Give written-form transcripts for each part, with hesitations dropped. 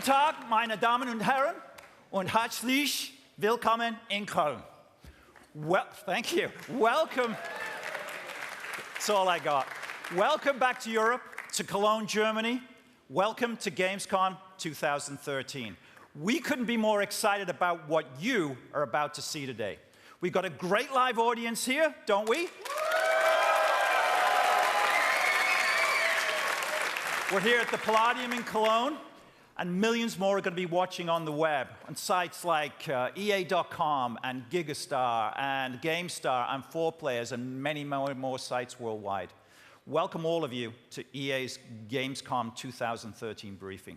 Tag, meine Damen und Herren, und herzlich willkommen in Köln. Well, thank you. Welcome. That's all I got. Welcome back to Europe, to Cologne, Germany. Welcome to gamescom 2013. We couldn't be more excited about what you are about to see today. We've got a great live audience here, don't we? We're here at the Palladium in Cologne, and millions more are going to be watching on the web, on sites like EA.com and Gigastar and GameStar and 4Players and many more sites worldwide. Welcome all of you to EA's Gamescom 2013 briefing.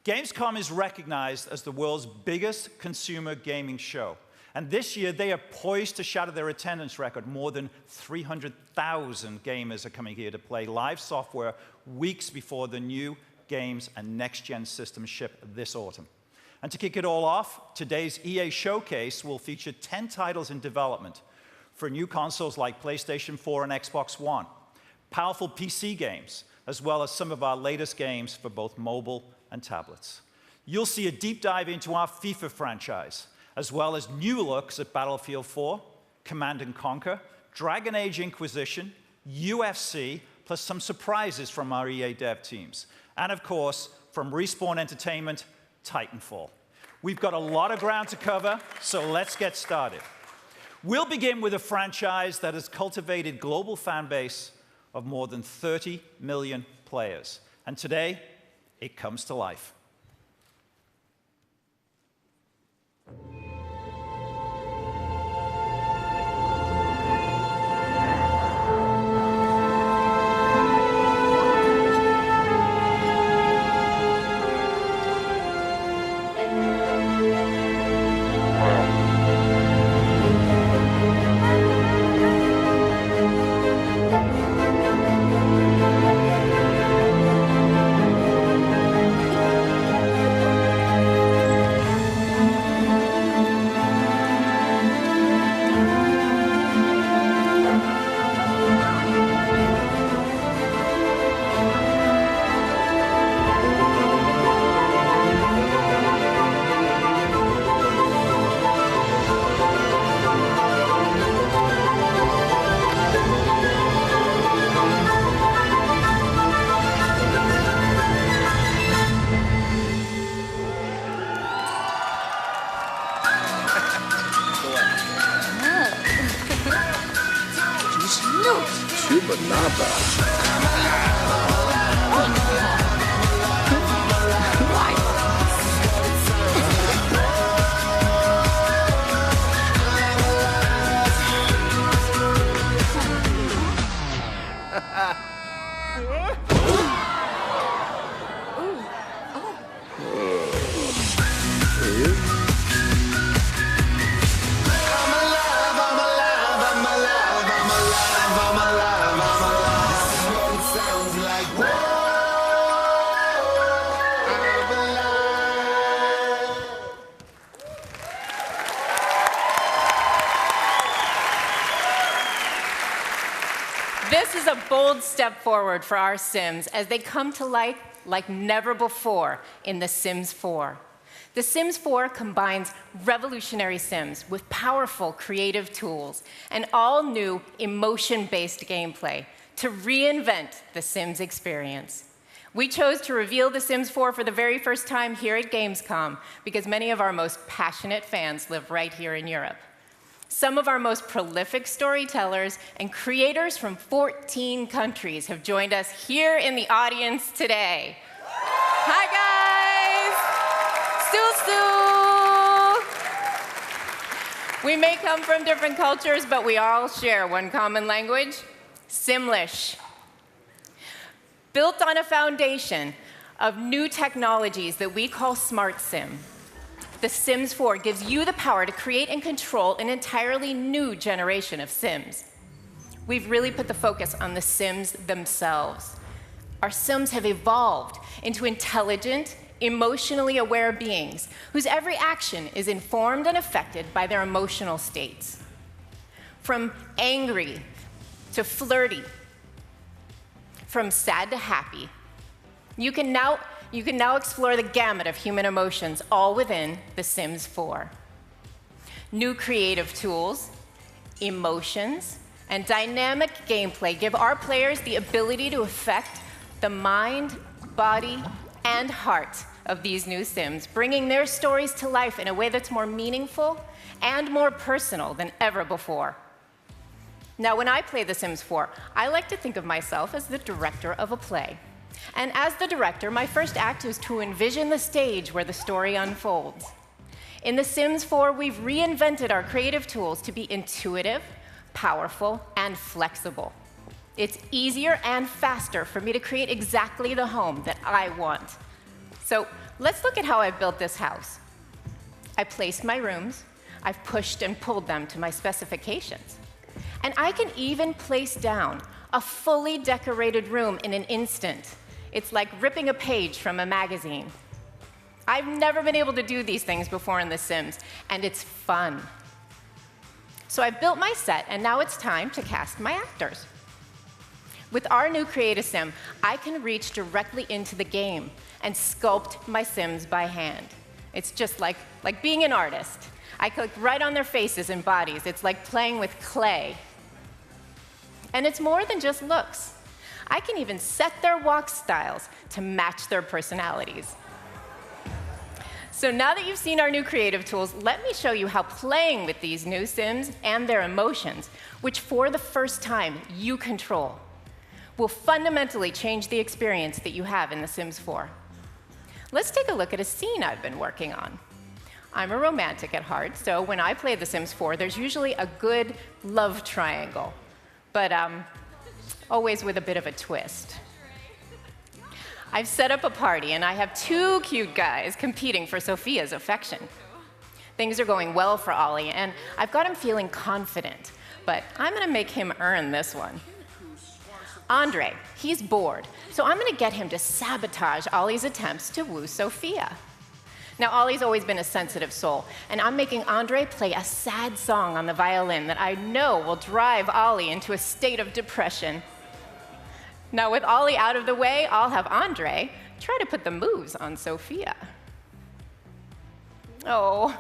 Gamescom is recognized as the world's biggest consumer gaming show. And this year, they are poised to shatter their attendance record. More than 300,000 gamers are coming here to play live software weeks before the new games and next-gen systems ship this autumn. And to kick it all off, today's EA Showcase will feature 10 titles in development for new consoles like PlayStation 4 and Xbox One, powerful PC games, as well as some of our latest games for both mobile and tablets. You'll see a deep dive into our FIFA franchise, as well as new looks at Battlefield 4, Command & Conquer, Dragon Age Inquisition, UFC, plus some surprises from our EA dev teams. And of course, from Respawn Entertainment, Titanfall. We've got a lot of ground to cover, so let's get started. We'll begin with a franchise that has cultivated global fan base of more than 30 million players. And today, it comes to life. This is a bold step forward for our Sims as they come to life like never before in The Sims 4. The Sims 4 combines revolutionary Sims with powerful creative tools and all-new emotion-based gameplay to reinvent the Sims experience. We chose to reveal The Sims 4 for the very first time here at Gamescom because many of our most passionate fans live right here in Europe. Some of our most prolific storytellers and creators from 14 countries have joined us here in the audience today. Hi, guys! Stu-stu! We may come from different cultures, but we all share one common language, Simlish. Built on a foundation of new technologies that we call Smart Sim, The Sims 4 gives you the power to create and control an entirely new generation of Sims. We've really put the focus on the Sims themselves. Our Sims have evolved into intelligent, emotionally aware beings whose every action is informed and affected by their emotional states. From angry to flirty, from sad to happy, you can you can now explore the gamut of human emotions, all within The Sims 4. New creative tools, emotions, and dynamic gameplay give our players the ability to affect the mind, body, and heart of these new Sims, bringing their stories to life in a way that's more meaningful and more personal than ever before. Now, when I play The Sims 4, I like to think of myself as the director of a play. And as the director, my first act is to envision the stage where the story unfolds. In The Sims 4, we've reinvented our creative tools to be intuitive, powerful, and flexible. It's easier and faster for me to create exactly the home that I want. So let's look at how I've built this house. I placed my rooms, I've pushed and pulled them to my specifications. And I can even place down a fully decorated room in an instant. It's like ripping a page from a magazine. I've never been able to do these things before in The Sims, and it's fun. So I've built my set, and now it's time to cast my actors. With our new Create Sim, I can reach directly into the game and sculpt my Sims by hand. It's just like being an artist. I click right on their faces and bodies. It's like playing with clay. And it's more than just looks. I can even set their walk styles to match their personalities. So now that you've seen our new creative tools, let me show you how playing with these new Sims and their emotions, which for the first time you control, will fundamentally change the experience that you have in The Sims 4. Let's take a look at a scene I've been working on. I'm a romantic at heart, so when I play The Sims 4, there's usually a good love triangle, but always with a bit of a twist. I've set up a party, and I have two cute guys competing for Sophia's affection. Things are going well for Ollie, and I've got him feeling confident, but I'm going to make him earn this one. Andre, he's bored, so I'm going to get him to sabotage Ollie's attempts to woo Sophia. Now, Ollie's always been a sensitive soul, and I'm making Andre play a sad song on the violin that I know will drive Ollie into a state of depression. Now, with Ollie out of the way, I'll have Andre try to put the moves on Sophia. Oh,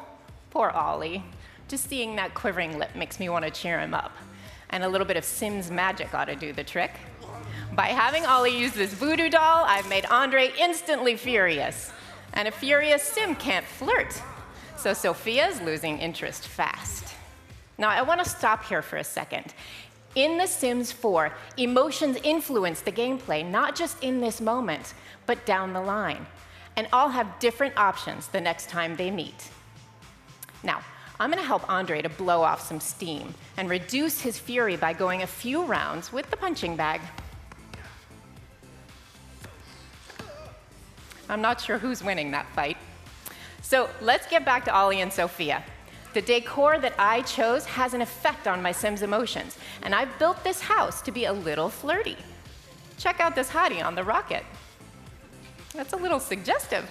poor Ollie. Just seeing that quivering lip makes me want to cheer him up. And a little bit of Sims magic ought to do the trick. By having Ollie use this voodoo doll, I've made Andre instantly furious. And a furious Sim can't flirt. So Sophia's losing interest fast. Now, I want to stop here for a second. In The Sims 4, emotions influence the gameplay, not just in this moment, but down the line. And all have different options the next time they meet. Now, I'm going to help Andre to blow off some steam and reduce his fury by going a few rounds with the punching bag. I'm not sure who's winning that fight. So let's get back to Ollie and Sophia. The decor that I chose has an effect on my Sims' emotions, and I've built this house to be a little flirty. Check out this hottie on the rocket. That's a little suggestive.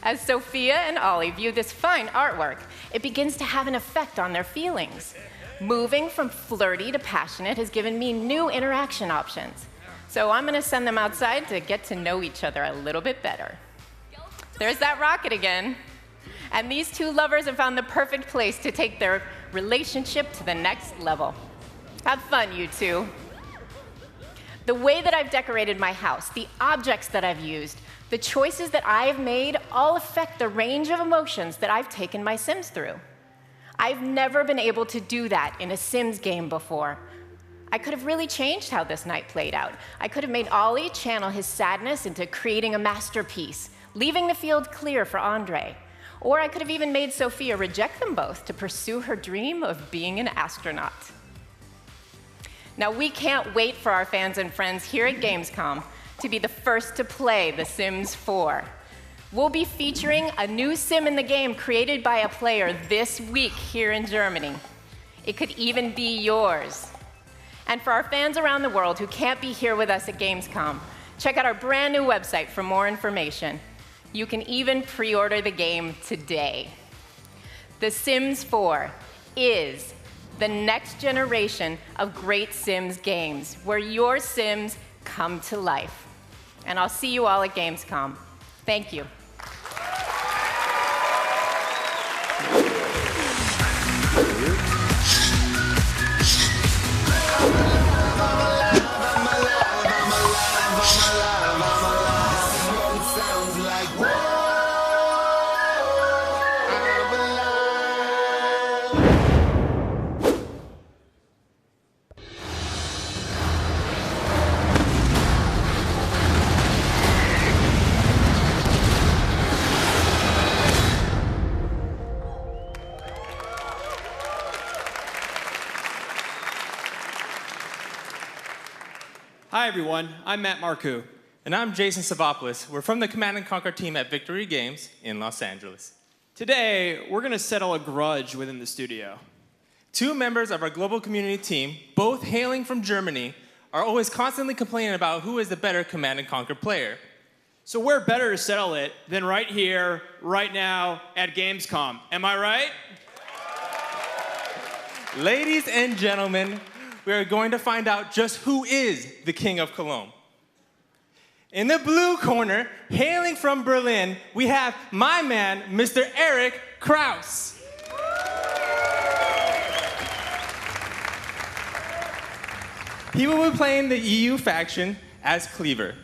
As Sophia and Ollie view this fine artwork, it begins to have an effect on their feelings. Moving from flirty to passionate has given me new interaction options. So I'm going to send them outside to get to know each other a little bit better. There's that rocket again. And these two lovers have found the perfect place to take their relationship to the next level. Have fun, you two. The way that I've decorated my house, the objects that I've used, the choices that I've made all affect the range of emotions that I've taken my Sims through. I've never been able to do that in a Sims game before. I could have really changed how this night played out. I could have made Ollie channel his sadness into creating a masterpiece, leaving the field clear for Andre. Or I could have even made Sophia reject them both to pursue her dream of being an astronaut. Now, we can't wait for our fans and friends here at Gamescom to be the first to play The Sims 4. We'll be featuring a new Sim in the game created by a player this week here in Germany. It could even be yours. And for our fans around the world who can't be here with us at Gamescom, check out our brand new website for more information. You can even pre-order the game today. The Sims 4 is the next generation of great Sims games, where your Sims come to life. And I'll see you all at Gamescom. Thank you. Hi, everyone. I'm Matt Marcoux. And I'm Jason Savopoulos. We're from the Command & Conquer team at Victory Games in Los Angeles. Today, we're going to settle a grudge within the studio. Two members of our global community team, both hailing from Germany, are always constantly complaining about who is the better Command & Conquer player. So where better to settle it than right here, right now, at Gamescom. Am I right? Ladies and gentlemen, we are going to find out just who is the King of Cologne. In the blue corner, hailing from Berlin, we have my man, Mr. Eric Kraus. He will be playing the EU faction as Cleaver.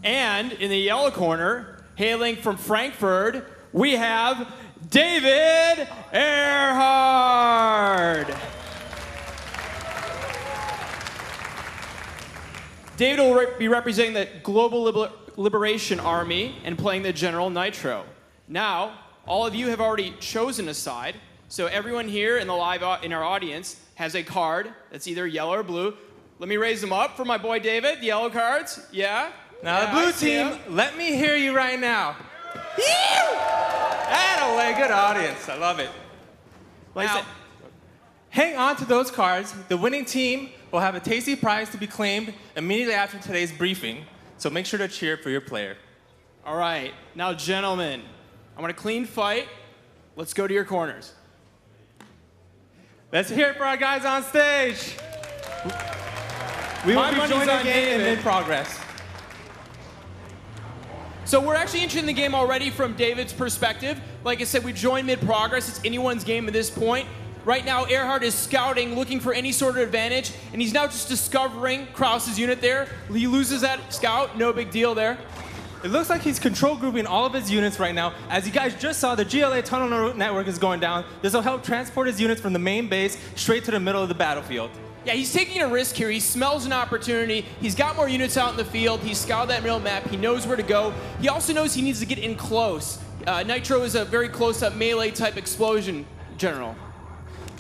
And in the yellow corner, hailing from Frankfurt, we have David Earhart. David will be representing the Global Liberation Army and playing the General Nitro. Now, all of you have already chosen a side, so everyone here in our audience has a card that's either yellow or blue. Let me raise them up for my boy David. The yellow cards, yeah. Now yeah, the blue team, let me hear you right now. Atta-way, good audience. I love it. Now, hang on to those cards. The winning team will have a tasty prize to be claimed immediately after today's briefing, so make sure to cheer for your player. All right, now gentlemen, I want a clean fight. Let's go to your corners. Let's hear it for our guys on stage. We will be joining the game in mid-progress. So we're actually entering the game already from David's perspective. Like I said, we joined mid-progress. It's anyone's game at this point. Right now, Earhart is scouting, looking for any sort of advantage, and he's now just discovering Kraus's unit there. He loses that scout, no big deal there. It looks like he's control grouping all of his units right now. As you guys just saw, the GLA tunnel network is going down. This will help transport his units from the main base straight to the middle of the battlefield. Yeah, he's taking a risk here. He smells an opportunity. He's got more units out in the field. He's scouted that middle map. He knows where to go. He also knows he needs to get in close. Nitro is a very close-up melee-type explosion general.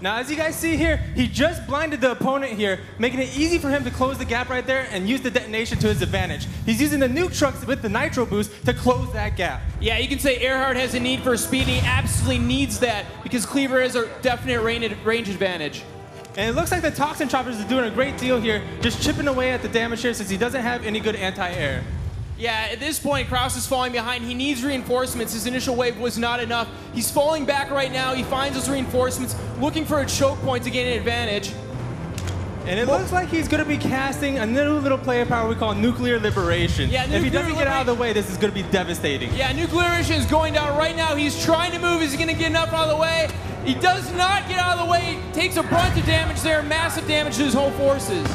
Now, as you guys see here, he just blinded the opponent here, making it easy for him to close the gap right there and use the detonation to his advantage. He's using the nuke trucks with the nitro boost to close that gap. Yeah, you can say Earhart has a need for speed, and he absolutely needs that because Cleaver has a definite range advantage. And it looks like the Toxin Choppers is doing a great deal here, just chipping away at the damage here since he doesn't have any good anti-air. Yeah, at this point, Kraus is falling behind. He needs reinforcements. His initial wave was not enough. He's falling back right now. He finds those reinforcements, looking for a choke point to gain an advantage. And it looks like he's going to be casting a new little player power we call Nuclear Liberation. Yeah, if he doesn't get out of the way, this is going to be devastating. Yeah, Nuclear Liberation is going down right now. He's trying to move. Is he going to get enough out of the way? He does not get out of the way. He takes a bunch of damage there, massive damage to his whole forces.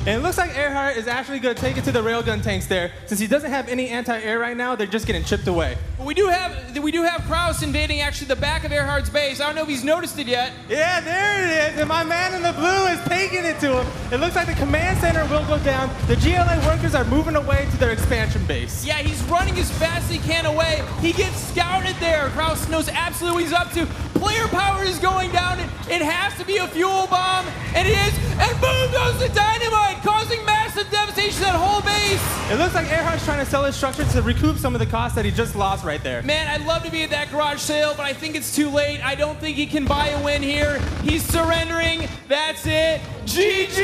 And it looks like Earhart is actually going to take it to the railgun tanks there. Since he doesn't have any anti-air right now, they're just getting chipped away. But we do have Kraus invading actually the back of Earhart's base. I don't know if he's noticed it yet. Yeah, there it is. And my man in the blue is taking it to him. It looks like the command center will go down. The GLA workers are moving away to their expansion base. Yeah, he's running as fast as he can away. He gets scouted there. Kraus knows absolutely what he's up to. Player power is going down. It has to be a fuel bomb. And it is. And boom goes the dynamite, causing massive devastation to that whole base. It looks like Earhart's trying to sell his structure to recoup some of the costs that he just lost right there. Man, I'd love to be at that garage sale, but I think it's too late. I don't think he can buy a win here. He's surrendering. That's it. GG!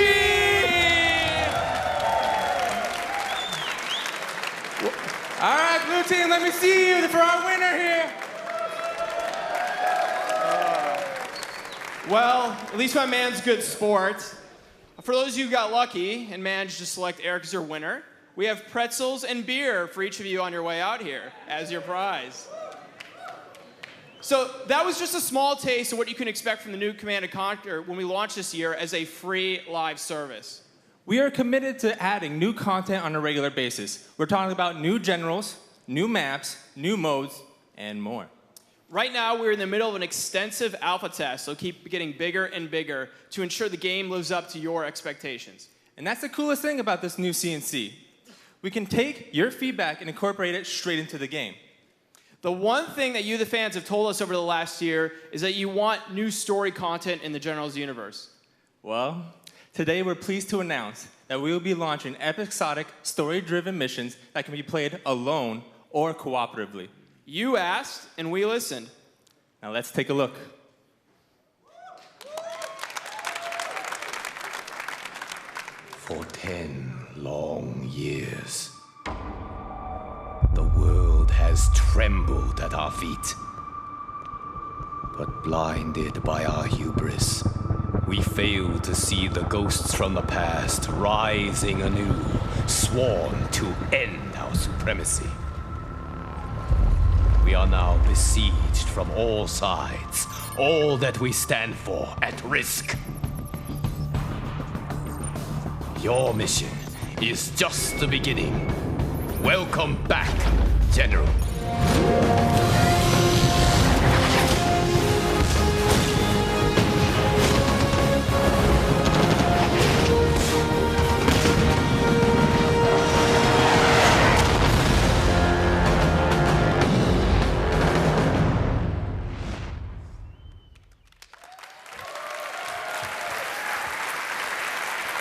All right, blue team, let me see you for our winner here. Well, at least my man's good sport. For those of you who got lucky and managed to select Eric as your winner, We have pretzels and beer for each of you on your way out here as your prize. So that was just a small taste of what you can expect from the new Command & Conquer when we launch this year as a free live service. We are committed to adding new content on a regular basis. We're talking about new generals, new maps, new modes, and more. Right now, we're in the middle of an extensive alpha test, so keep getting bigger and bigger to ensure the game lives up to your expectations. And that's the coolest thing about this new CNC. We can take your feedback and incorporate it straight into the game. The one thing that you, the fans, have told us over the last year is that you want new story content in the Generals universe. Well, today we're pleased to announce that we will be launching episodic, story-driven missions that can be played alone or cooperatively. You asked, and we listened. Now let's take a look. For 10 long years, the world has trembled at our feet. But blinded by our hubris, we fail to see the ghosts from the past rising anew, sworn to end our supremacy. We are now besieged from all sides, all that we stand for at risk. Your mission is just the beginning. Welcome back, General.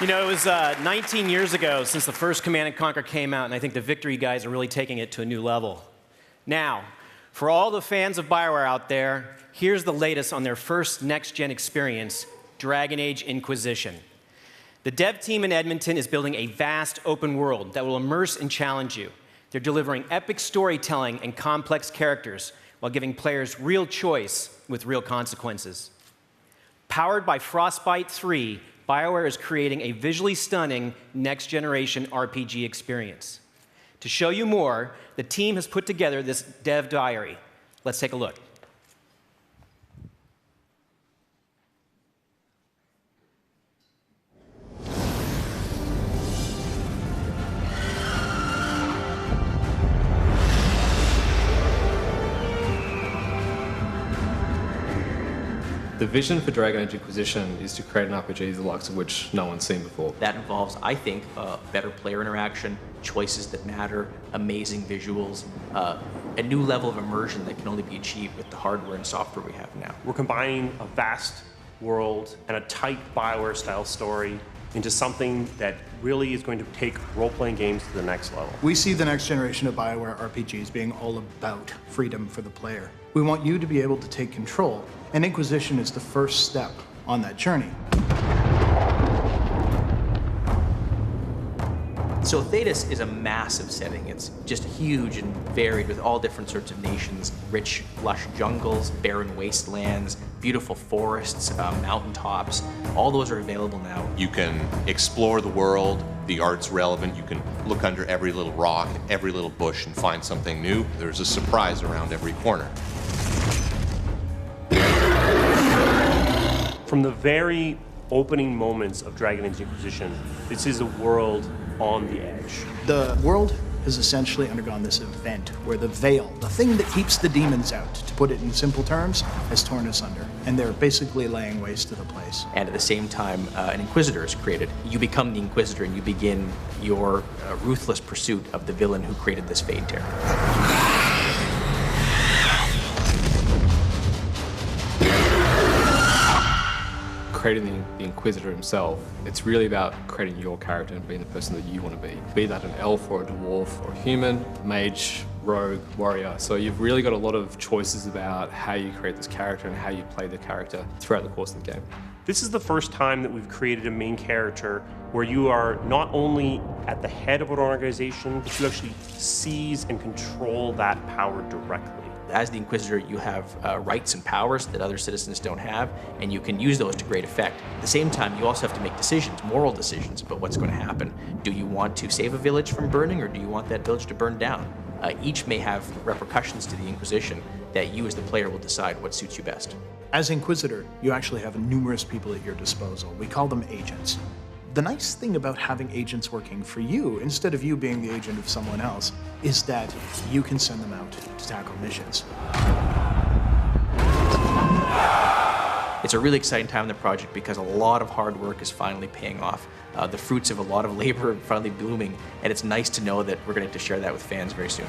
You know, it was 19 years ago since the first Command & Conquer came out, and I think the Victory guys are really taking it to a new level. Now, for all the fans of BioWare out there, here's the latest on their first next-gen experience, Dragon Age Inquisition. The dev team in Edmonton is building a vast open world that will immerse and challenge you. They're delivering epic storytelling and complex characters while giving players real choice with real consequences. Powered by Frostbite 3, BioWare is creating a visually stunning next-generation RPG experience. To show you more, the team has put together this dev diary. Let's take a look. The vision for Dragon Age Inquisition is to create an RPG the likes of which no one's seen before. That involves, I think, better player interaction, choices that matter, amazing visuals, a new level of immersion that can only be achieved with the hardware and software we have now. We're combining a vast world and a tight BioWare-style story into something that really is going to take role-playing games to the next level. We see the next generation of BioWare RPGs being all about freedom for the player. We want you to be able to take control, and Inquisition is the first step on that journey. So Thetis is a massive setting. It's just huge and varied with all different sorts of nations, rich, lush jungles, barren wastelands, beautiful forests, mountaintops. All those are available now. You can explore the world, the art's relevant, you can look under every little rock, every little bush and find something new. There's a surprise around every corner. From the very opening moments of Dragon Age Inquisition, this is a world on the edge. The world has essentially undergone this event where the veil, the thing that keeps the demons out, to put it in simple terms, has torn asunder. And they're basically laying waste to the place. And at the same time, an Inquisitor is created. You become the Inquisitor and you begin your ruthless pursuit of the villain who created this fate terror. Creating the Inquisitor himself, it's really about creating your character and being the person that you want to be. Be that an elf or a dwarf or a human, mage, rogue, warrior. So you've really got a lot of choices about how you create this character and how you play the character throughout the course of the game. This is the first time that we've created a main character where you are not only at the head of an organization, but you actually seize and control that power directly. As the Inquisitor, you have rights and powers that other citizens don't have, and you can use those to great effect. At the same time, you also have to make decisions, moral decisions about what's going to happen. Do you want to save a village from burning, or do you want that village to burn down? Each may have repercussions to the Inquisition that you as the player will decide what suits you best. As Inquisitor, you actually have numerous people at your disposal. We call them agents. The nice thing about having agents working for you, instead of you being the agent of someone else, is that you can send them out to tackle missions. It's a really exciting time in the project because a lot of hard work is finally paying off. The fruits of a lot of labor are finally blooming, and it's nice to know that we're going to get to share that with fans very soon.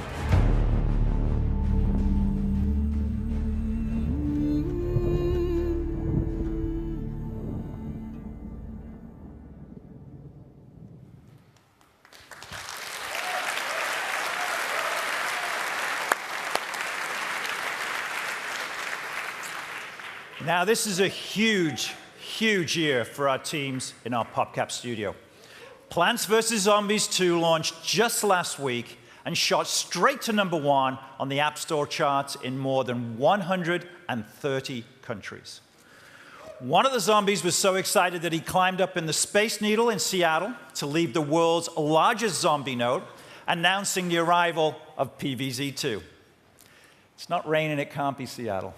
Now, this is a huge, huge year for our teams in our PopCap studio. Plants vs. Zombies 2 launched just last week and shot straight to #1 on the App Store charts in more than 130 countries. One of the zombies was so excited that he climbed up in the Space Needle in Seattle to leave the world's largest zombie note, announcing the arrival of PVZ2. It's not raining, it can't be Seattle.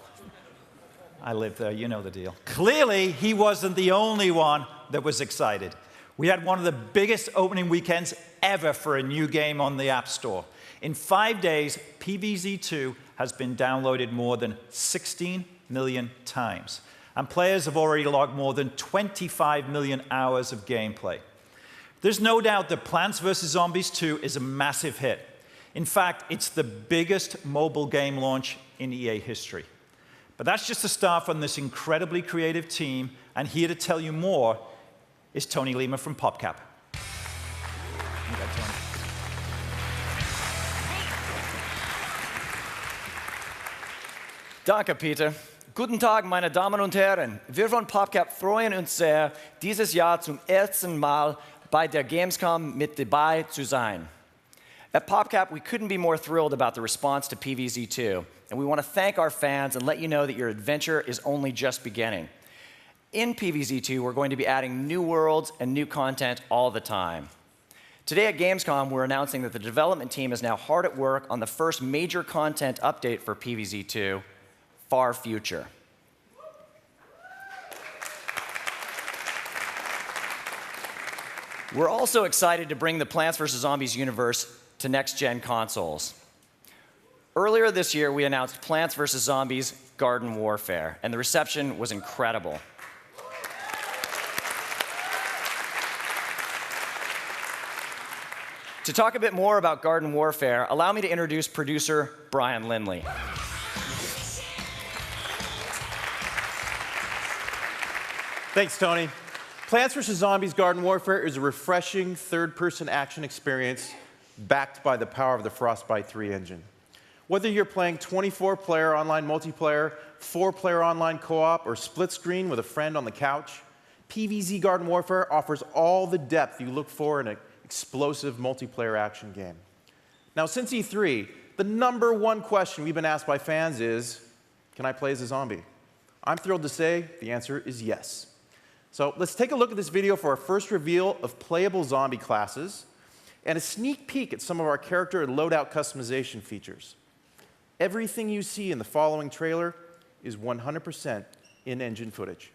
I live there, you know the deal. Clearly, he wasn't the only one that was excited. We had one of the biggest opening weekends ever for a new game on the App Store. In 5 days, PVZ2 has been downloaded more than 16 million times, and players have already logged more than 25 million hours of gameplay. There's no doubt that Plants vs. Zombies 2 is a massive hit. In fact, it's the biggest mobile game launch in EA history. But that's just the start from this incredibly creative team, and here to tell you more is Tony Lima from PopCap. Danke, Peter. Guten Tag, meine Damen und Herren. Wir von PopCap freuen uns sehr, dieses Jahr zum ersten Mal bei der Gamescom mit dabei zu sein. At PopCap, we couldn't be more thrilled about the response to PVZ2, and we want to thank our fans and let you know that your adventure is only just beginning. In PVZ2, we're going to be adding new worlds and new content all the time. Today at Gamescom, we're announcing that the development team is now hard at work on the first major content update for PVZ2, Far Future. We're also excited to bring the Plants vs. Zombies universe to next-gen consoles. Earlier this year, we announced Plants vs. Zombies Garden Warfare, and the reception was incredible. To talk a bit more about Garden Warfare, allow me to introduce producer Brian Lindley. Thanks, Tony. Plants vs. Zombies Garden Warfare is a refreshing third-person action experience backed by the power of the Frostbite 3 engine. Whether you're playing 24-player online multiplayer, 4-player online co-op, or split screen with a friend on the couch, PvZ Garden Warfare offers all the depth you look for in an explosive multiplayer action game. Now, since E3, the #1 question we've been asked by fans is, can I play as a zombie? I'm thrilled to say the answer is yes. So let's take a look at this video for our first reveal of playable zombie classes and a sneak peek at some of our character and loadout customization features. Everything you see in the following trailer is 100% in-engine footage.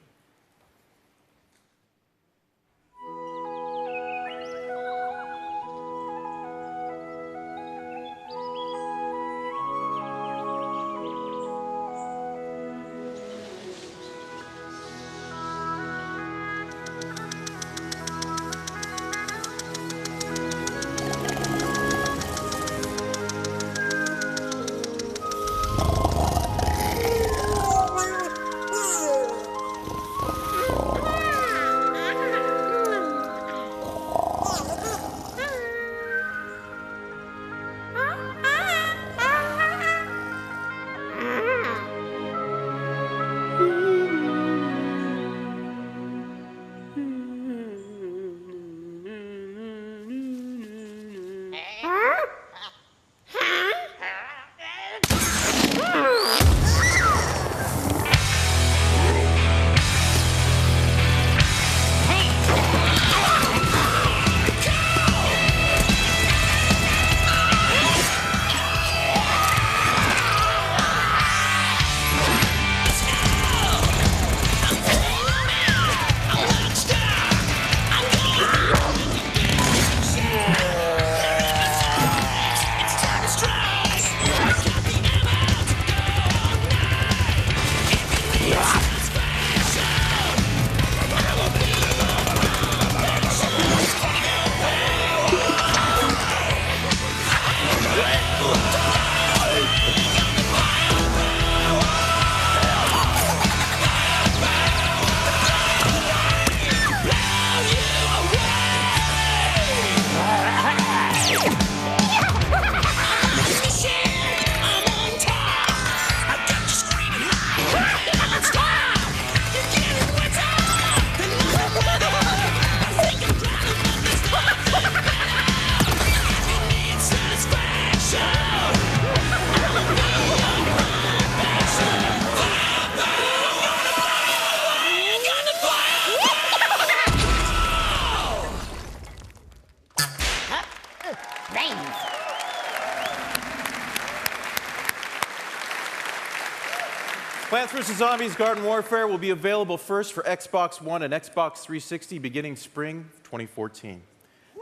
Plants vs. Zombies Garden Warfare will be available first for Xbox One and Xbox 360 beginning spring 2014.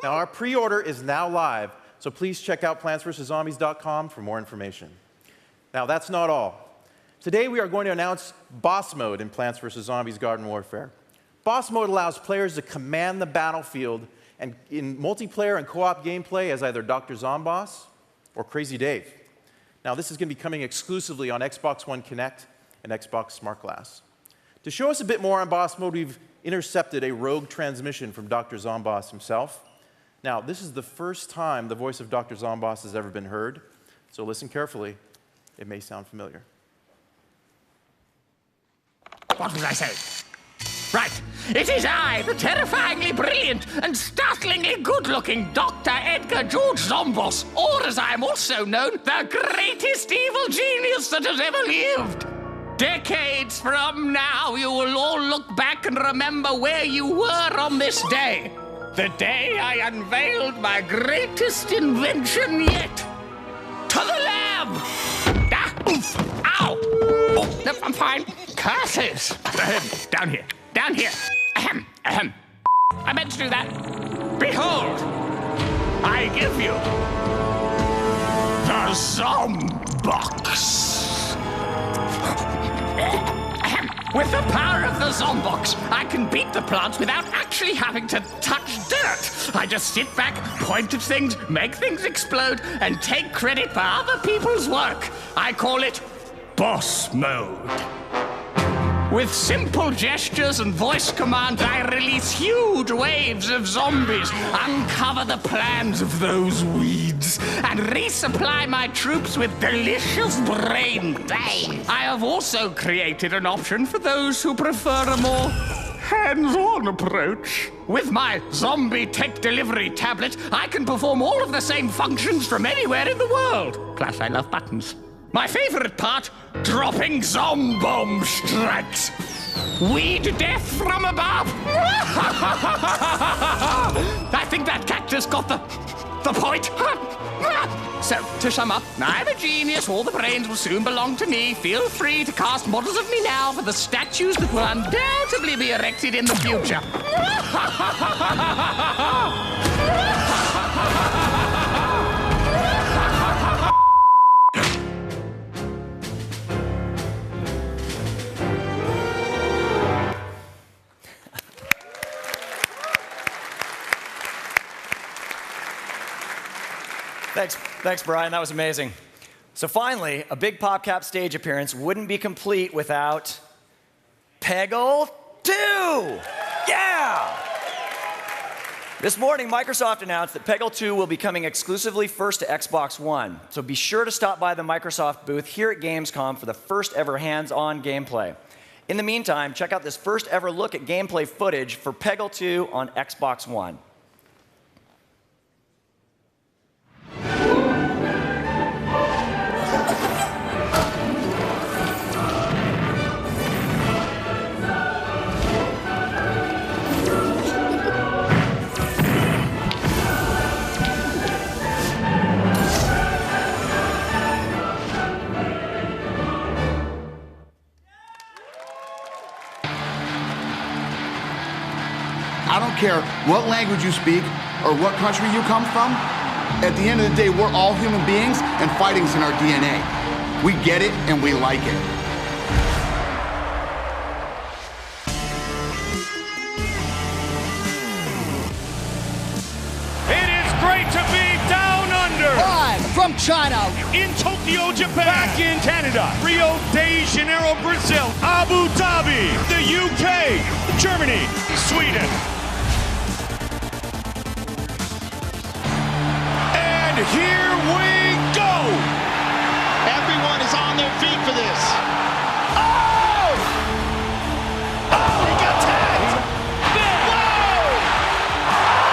Now, our pre-order is now live, so please check out plantsvszombies.com for more information. Now, that's not all. Today, we are going to announce Boss Mode in Plants vs. Zombies Garden Warfare. Boss Mode allows players to command the battlefield and in multiplayer and co-op gameplay as either Dr. Zomboss or Crazy Dave. Now, this is going to be coming exclusively on Xbox One Connect and Xbox Smart Glass. To show us a bit more on Boss Mode, we've intercepted a rogue transmission from Dr. Zomboss himself. Now, this is the first time the voice of Dr. Zomboss has ever been heard, so listen carefully. It may sound familiar. What was I saying? Right. It is I, the terrifyingly brilliant and startlingly good-looking Dr. Edgar George Zomboss, or as I am also known, the greatest evil genius that has ever lived. Decades from now, you will all look back and remember where you were on this day. The day I unveiled my greatest invention yet. To the lab! Ah, oof, ow! Oh, no, I'm fine. Curses! Down here. Down here. Ahem, ahem. I meant to do that. Behold, I give you the Zombox. With the power of the Zombox, I can beat the plants without actually having to touch dirt. I just sit back, point at things, make things explode, and take credit for other people's work. I call it Boss Mode. With simple gestures and voice commands, I release huge waves of zombies, uncover the plans of those weeds, and resupply my troops with delicious brain. I have also created an option for those who prefer a more hands-on approach. With my zombie tech delivery tablet, I can perform all of the same functions from anywhere in the world. Plus, I love buttons. My favorite part, dropping zombomb strikes. Weed death from above. I think that cactus got the point. So, to sum up, I'm a genius. All the brains will soon belong to me. Feel free to cast models of me now for the statues that will undoubtedly be erected in the future. Thanks, Brian. That was amazing. So finally, a big PopCap stage appearance wouldn't be complete without Peggle 2. Yeah! This morning, Microsoft announced that Peggle 2 will be coming exclusively first to Xbox One. So be sure to stop by the Microsoft booth here at Gamescom for the first ever hands-on gameplay. In the meantime, check out this first ever look at gameplay footage for Peggle 2 on Xbox One. I don't care what language you speak or what country you come from. At the end of the day, we're all human beings, and fighting's in our DNA. We get it, and we like it. It is great to be down under. Live from China. In Tokyo, Japan. Back in Canada. Rio de Janeiro, Brazil. Abu Dhabi. The UK. Germany. Sweden. And here we go. Everyone is on their feet for this. Oh! Oh, he got tagged. Whoa!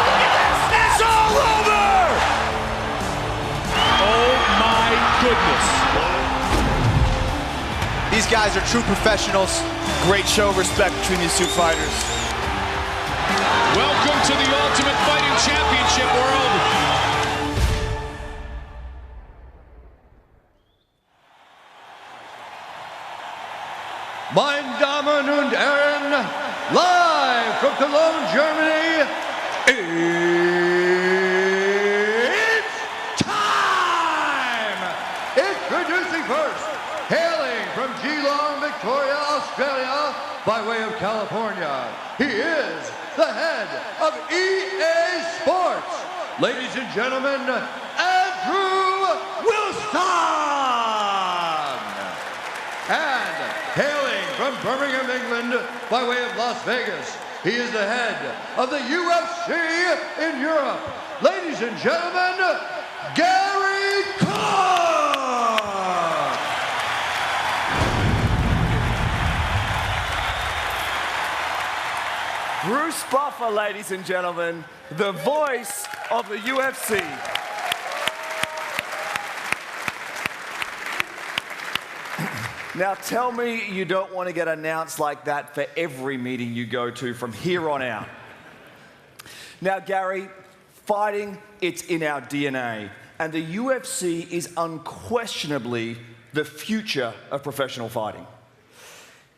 Look at this. It's all over. Oh, my goodness. These guys are true professionals. Great show of respect between these two fighters. Welcome to the Ultimate Fighting Championship world. meine Damen und Herren, live from Cologne, Germany, it's time! Introducing first, hailing from Geelong, Victoria, Australia, by way of California, he is the head of EA Sports. Ladies and gentlemen, Andrew Wilson! And hailing from Birmingham, England, by way of Las Vegas, he is the head of the UFC in Europe. Ladies and gentlemen, Gary Cook! Bruce Buffer, ladies and gentlemen, the voice of the UFC. Now tell me you don't want to get announced like that for every meeting you go to from here on out. Now, Gary, fighting, it's in our DNA. And the UFC is unquestionably the future of professional fighting.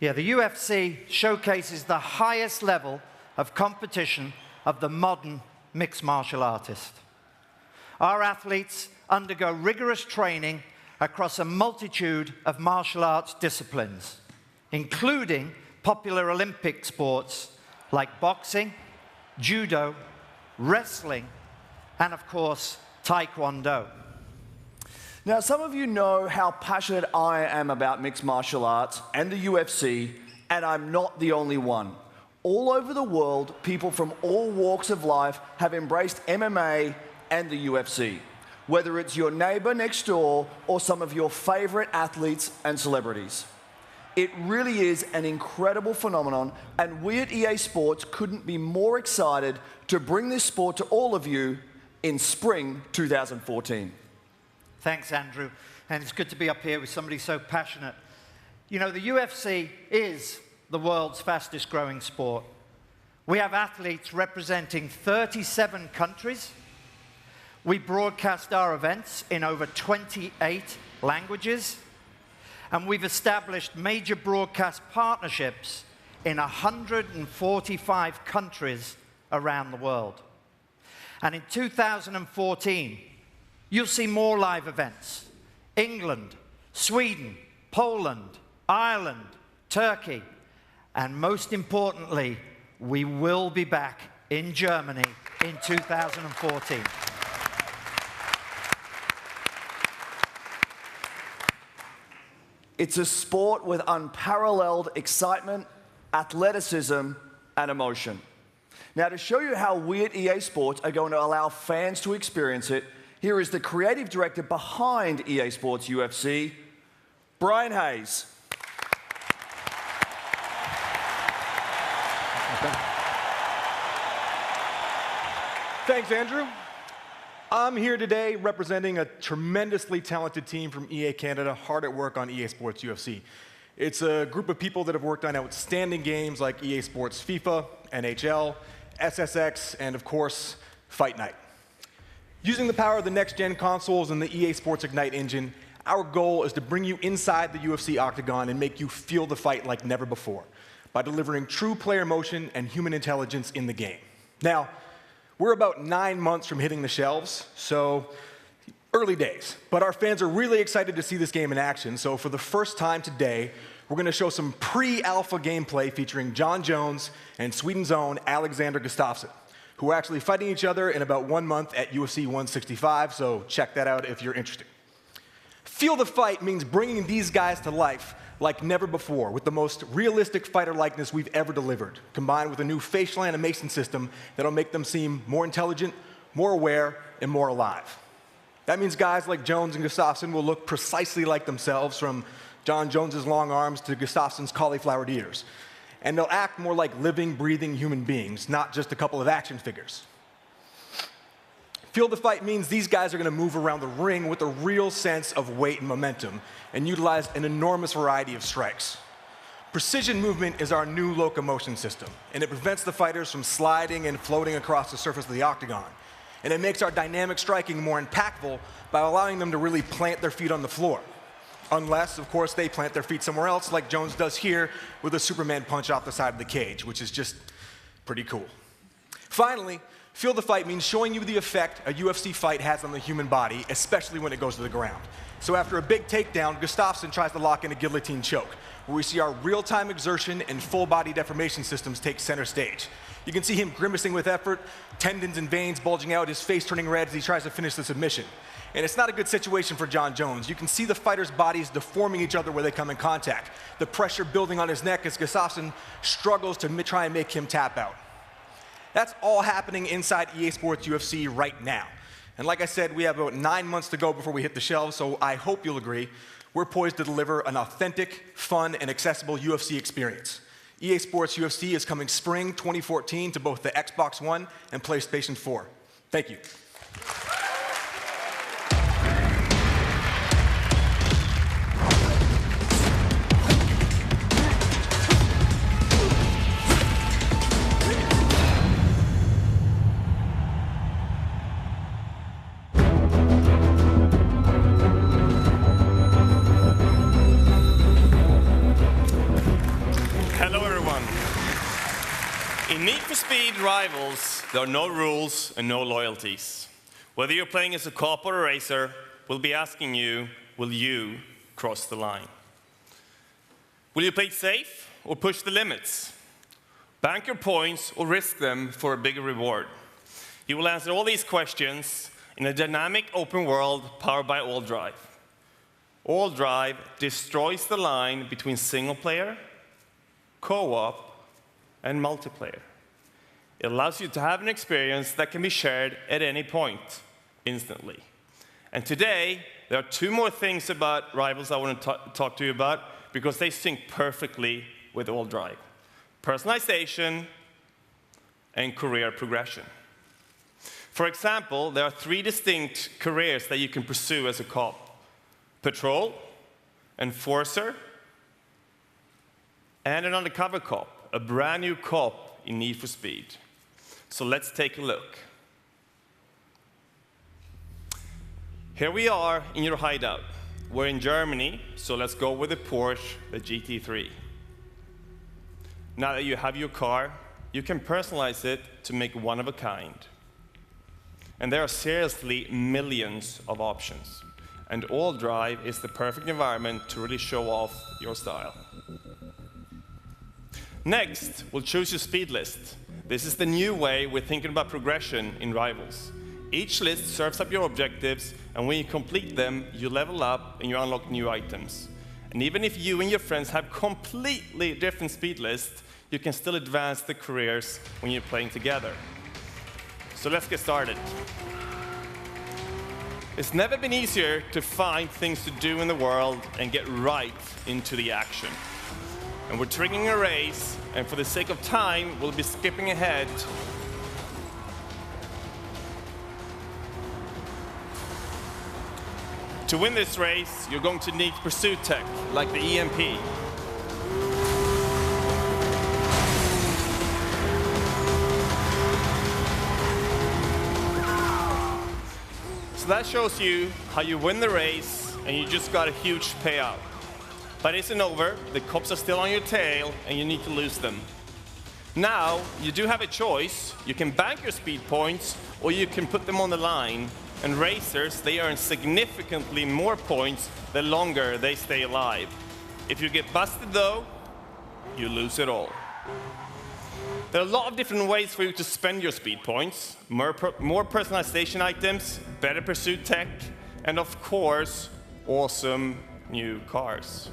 Yeah, the UFC showcases the highest level of competition of the modern mixed martial artist. Our athletes undergo rigorous training across a multitude of martial arts disciplines, including popular Olympic sports like boxing, judo, wrestling, and of course, taekwondo. Now, some of you know how passionate I am about mixed martial arts and the UFC, and I'm not the only one. All over the world, people from all walks of life have embraced MMA and the UFC, whether it's your neighbor next door or some of your favorite athletes and celebrities. It really is an incredible phenomenon, and we at EA Sports couldn't be more excited to bring this sport to all of you in spring 2014. Thanks, Andrew. And it's good to be up here with somebody so passionate. You know, the UFC is the world's fastest growing sport. We have athletes representing 37 countries. We broadcast our events in over 28 languages. And we've established major broadcast partnerships in 145 countries around the world. And in 2014, you'll see more live events. England, Sweden, Poland, Ireland, Turkey, and most importantly, we will be back in Germany in 2014. It's a sport with unparalleled excitement, athleticism, and emotion. Now, to show you how we at EA Sports are going to allow fans to experience it, here is the creative director behind EA Sports UFC, Brian Hayes. Thanks, Andrew. I'm here today representing a tremendously talented team from EA Canada, hard at work on EA Sports UFC. It's a group of people that have worked on outstanding games like EA Sports FIFA, NHL, SSX, and of course, Fight Night. Using the power of the next-gen consoles and the EA Sports Ignite engine, our goal is to bring you inside the UFC octagon and make you feel the fight like never before by delivering true player motion and human intelligence in the game. Now, we're about 9 months from hitting the shelves, so early days. But our fans are really excited to see this game in action, so for the first time today, we're going to show some pre-alpha gameplay featuring John Jones and Sweden's own Alexander Gustafsson, who are actually fighting each other in about 1 month at UFC 165, so check that out if you're interested. Feel the fight means bringing these guys to life like never before, with the most realistic fighter likeness we've ever delivered, combined with a new facial animation system that'll make them seem more intelligent, more aware, and more alive. That means guys like Jones and Gustafsson will look precisely like themselves, from John Jones's long arms to Gustafsson's cauliflowered ears. And they'll act more like living, breathing human beings, not just a couple of action figures. Feel the fight means these guys are going to move around the ring with a real sense of weight and momentum and utilize an enormous variety of strikes. Precision movement is our new locomotion system, and it prevents the fighters from sliding and floating across the surface of the octagon. And it makes our dynamic striking more impactful by allowing them to really plant their feet on the floor. Unless, of course, they plant their feet somewhere else, like Jones does here with a Superman punch off the side of the cage, which is just pretty cool. Finally, feel the fight means showing you the effect a UFC fight has on the human body, especially when it goes to the ground. So after a big takedown, Gustafsson tries to lock in a guillotine choke, where we see our real-time exertion and full-body deformation systems take center stage. You can see him grimacing with effort, tendons and veins bulging out, his face turning red as he tries to finish the submission. And it's not a good situation for Jon Jones. You can see the fighters' bodies deforming each other where they come in contact. The pressure building on his neck as Gustafsson struggles to try and make him tap out. That's all happening inside EA Sports UFC right now. And like I said, we have about 9 months to go before we hit the shelves, so I hope you'll agree we're poised to deliver an authentic, fun, and accessible UFC experience. EA Sports UFC is coming spring 2014 to both the Xbox One and PlayStation 4. Thank you. In Need for Speed Rivals, there are no rules and no loyalties. Whether you're playing as a cop or a racer, we'll be asking you, will you cross the line? Will you play it safe or push the limits? Bank your points or risk them for a bigger reward? You will answer all these questions in a dynamic open world powered by AllDrive. AllDrive destroys the line between single player, co-op, and multiplayer. It allows you to have an experience that can be shared at any point, instantly. And today, there are two more things about Rivals I want to talk to you about, because they sync perfectly with AllDrive. Personalization and career progression. For example, there are 3 distinct careers that you can pursue as a cop: Patrol, Enforcer, and an undercover cop, a brand new cop in Need for Speed. So let's take a look. Here we are in your hideout. We're in Germany, so let's go with the Porsche, the GT3. Now that you have your car, you can personalize it to make one of a kind. And there are seriously millions of options. And AllDrive is the perfect environment to really show off your style. Next, we'll choose your speed list. This is the new way we're thinking about progression in Rivals. Each list serves up your objectives, and when you complete them, you level up and you unlock new items. And even if you and your friends have completely different speed lists, you can still advance the careers when you're playing together. So let's get started. It's never been easier to find things to do in the world and get right into the action. And we're triggering a race, and for the sake of time, we'll be skipping ahead. To win this race, you're going to need pursuit tech, like the EMP. So that shows you how you win the race, and you just got a huge payout. But it isn't over. The cops are still on your tail, and you need to lose them. Now, you do have a choice. You can bank your speed points, or you can put them on the line. And racers, they earn significantly more points the longer they stay alive. If you get busted, though, you lose it all. There are a lot of different ways for you to spend your speed points. More personalization items, better pursuit tech, and of course, awesome new cars.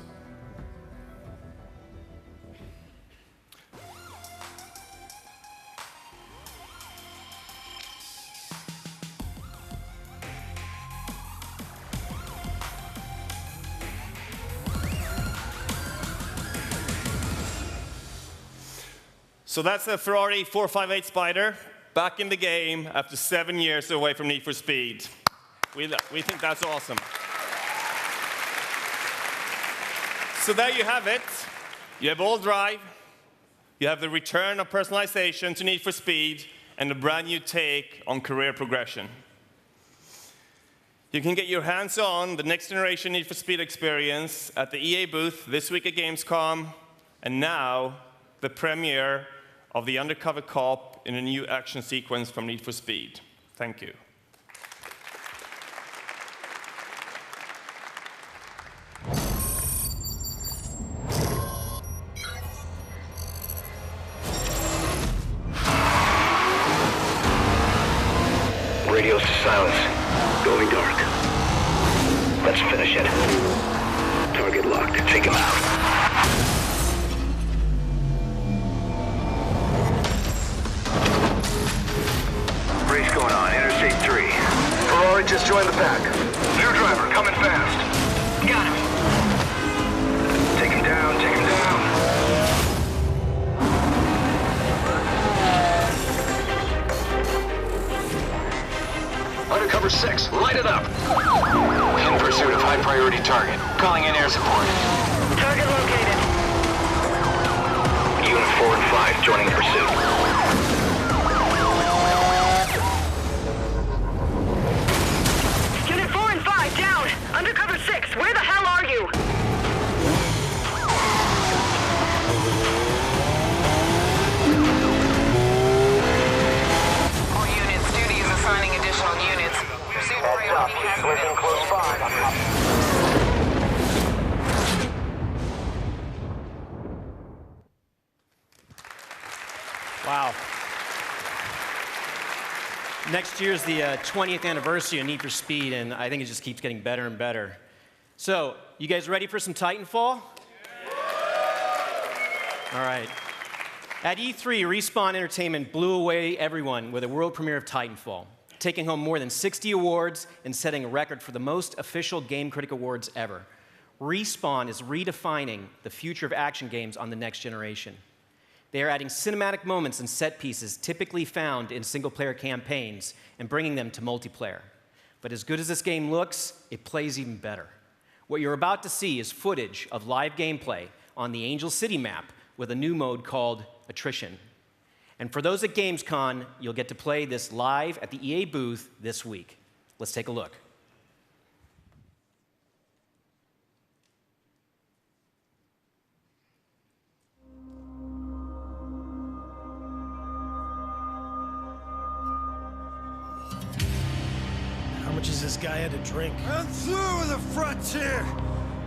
So that's a Ferrari 458 Spider, back in the game after 7 years away from Need for Speed. We think that's awesome. So there you have it. You have AllDrive, you have the return of personalization to Need for Speed, and a brand new take on career progression. You can get your hands on the next generation Need for Speed experience at the EA booth this week at Gamescom, and now the premiere of the undercover cop in a new action sequence from Need for Speed. Thank you. Radios to silence. Going dark. Let's finish it. Target locked. Take him out. Race going on. Interstate 3. Ferrari just joined the pack. New driver coming fast. Got him. Take him down. Take him down. Undercover 6, light it up. In pursuit of high priority target. Calling in air support. Target located. Unit 4 and 5 joining the pursuit. Unit 4 and 5 down. Undercover 6, where the hell are you? All units, duty is assigning additional units. Pursuit priority has been close by. Wow. Next year's the 20th anniversary of Need for Speed, and I think it just keeps getting better and better. So, you guys ready for some Titanfall? All right. At E3, Respawn Entertainment blew away everyone with a world premiere of Titanfall, taking home more than 60 awards and setting a record for the most official Game Critic Awards ever. Respawn is redefining the future of action games on the next generation. They are adding cinematic moments and set pieces typically found in single-player campaigns and bringing them to multiplayer. But as good as this game looks, it plays even better. What you're about to see is footage of live gameplay on the Angel City map with a new mode called Attrition. And for those at Gamescom, you'll get to play this live at the EA booth this week. Let's take a look. How much has this guy had to drink? I'm through with the frontier.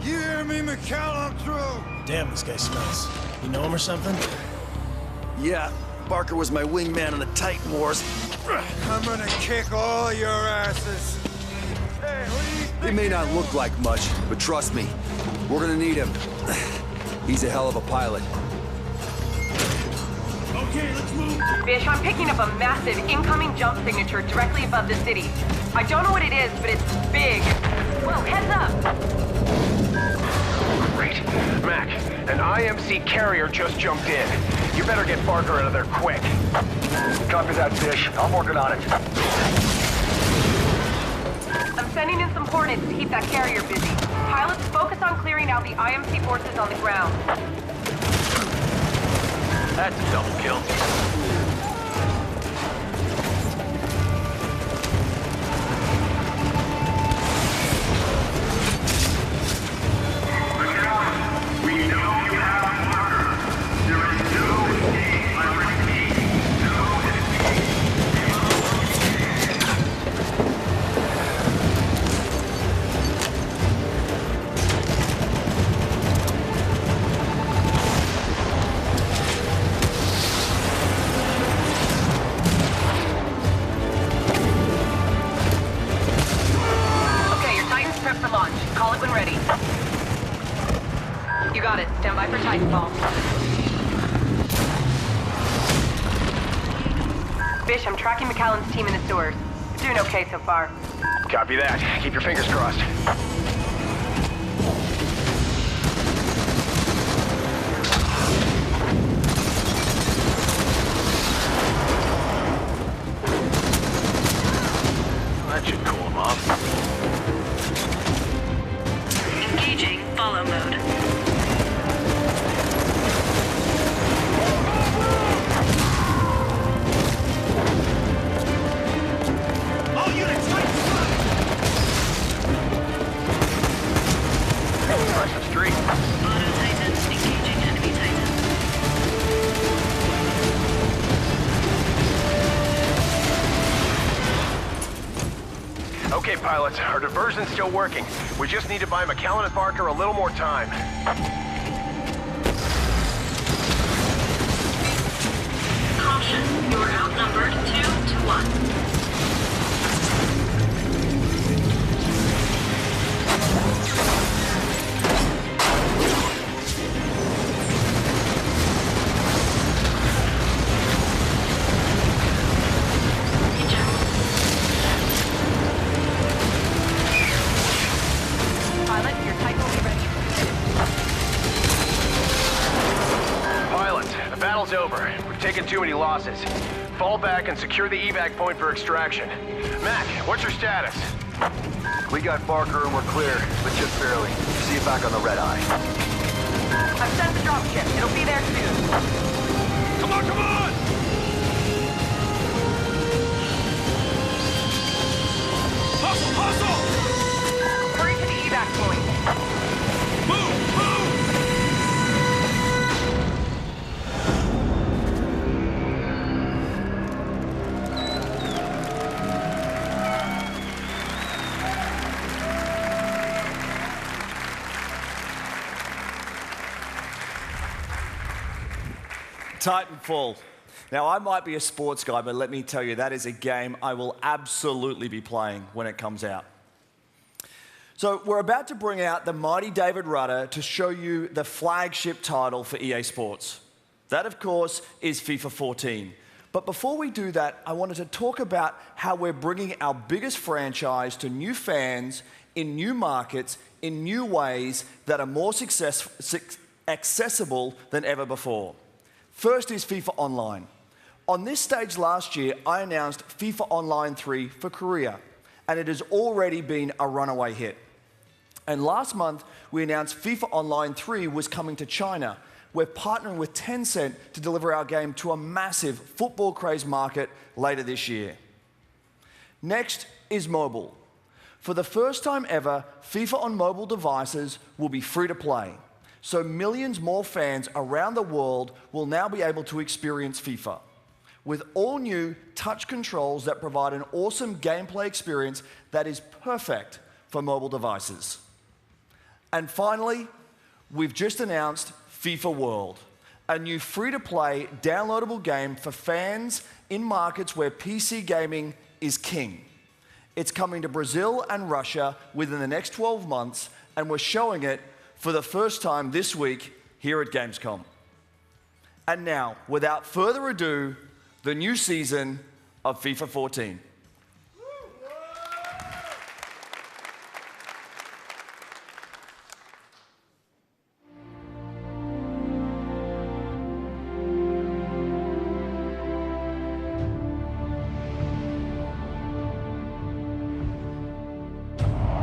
You hear me, McCall? I'm through. Damn, this guy smells. You know him or something? Yeah, Barker was my wingman in the Titan Wars. I'm gonna kick all your asses. Hey, what do you think? He may not look like much, but trust me, we're gonna need him. He's a hell of a pilot. Okay, let's move. Bish, I'm picking up a massive incoming jump signature directly above the city. I don't know what it is, but it's big. Whoa, heads up! Great. Mac, an IMC carrier just jumped in. You better get Barker out of there quick. Copy that, Bish. I'm working on it. I'm sending in some Hornets to keep that carrier busy. Pilots, focus on clearing out the IMC forces on the ground. That's a double kill. You got it. Stand by for Titanfall. Bish, I'm tracking McAllen's team in the sewers. Doing okay so far. Copy that. Keep your fingers crossed. That should cool him off. Engaging follow mode. All units, right side! pilots, our diversion's still working. We just need to buy McAllen and Barker a little more time. Caution, you are outnumbered 2 to 1. Over. We've taken too many losses. Fall back and secure the evac point for extraction. Mac, what's your status? We got Barker and we're clear, but just barely. See you back on the red eye. I've sent the dropship. It'll be there soon. Come on, come on! Hustle, hustle! Hurry to the evac point. Move, move! Titanfall. Now, I might be a sports guy, but let me tell you, that is a game I will absolutely be playing when it comes out. So we're about to bring out the mighty David Rudder to show you the flagship title for EA Sports. That, of course, is FIFA 14. But before we do that, I wanted to talk about how we're bringing our biggest franchise to new fans in new markets, in new ways that are more accessible than ever before. First is FIFA Online. On this stage last year, I announced FIFA Online 3 for Korea, and it has already been a runaway hit. And last month, we announced FIFA Online 3 was coming to China. We're partnering with Tencent to deliver our game to a massive football-crazed market later this year. Next is mobile. For the first time ever, FIFA on mobile devices will be free to play. So millions more fans around the world will now be able to experience FIFA with all new touch controls that provide an awesome gameplay experience that is perfect for mobile devices. And finally, we've just announced FIFA World, a new free-to-play downloadable game for fans in markets where PC gaming is king. It's coming to Brazil and Russia within the next 12 months, and we're showing it for the first time this week here at Gamescom. And now, without further ado, the new season of FIFA 14.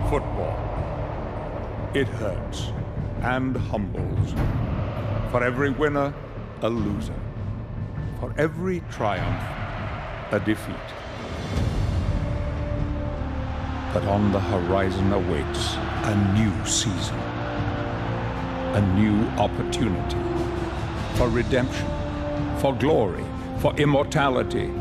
Football. It hurts and humbles. For every winner, a loser. For every triumph, a defeat. But on the horizon awaits a new season. A new opportunity. For redemption. For glory. For immortality.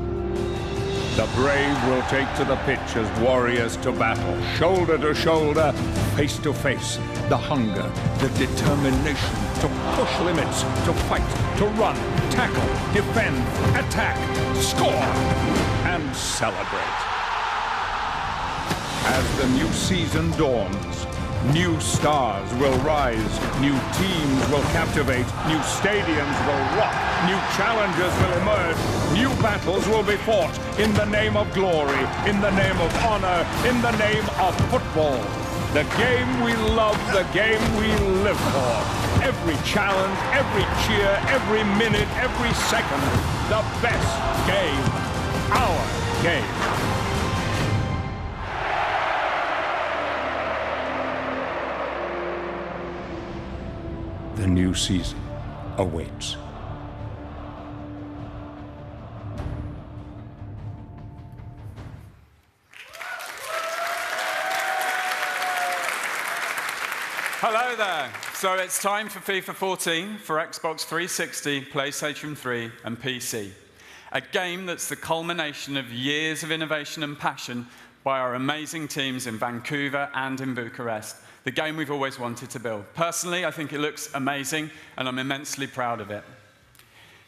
The brave will take to the pitch as warriors to battle, shoulder to shoulder, face to face. The hunger, the determination to push limits, to fight, to run, tackle, defend, attack, score, and celebrate. As the new season dawns, new stars will rise, new teams will captivate, new stadiums will rock, new challenges will emerge, new battles will be fought in the name of glory, in the name of honor, in the name of football. The game we love, the game we live for. Every challenge, every cheer, every minute, every second. The best game. Our game. The new season awaits. Hello there. So it's time for FIFA 14 for Xbox 360, PlayStation 3 and PC. A game that's the culmination of years of innovation and passion by our amazing teams in Vancouver and in Bucharest, the game we've always wanted to build. Personally, I think it looks amazing, and I'm immensely proud of it.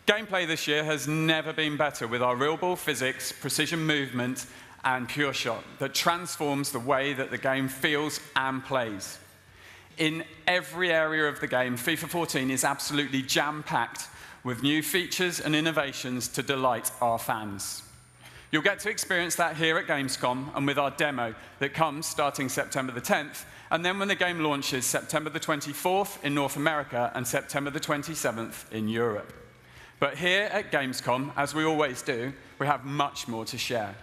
Gameplay this year has never been better with our real ball physics, precision movement, and pure shot that transforms the way that the game feels and plays. In every area of the game, FIFA 14 is absolutely jam-packed with new features and innovations to delight our fans. You'll get to experience that here at Gamescom and with our demo that comes starting September the 10th, and then when the game launches September the 24th in North America and September the 27th in Europe. But here at Gamescom, as we always do, we have much more to share.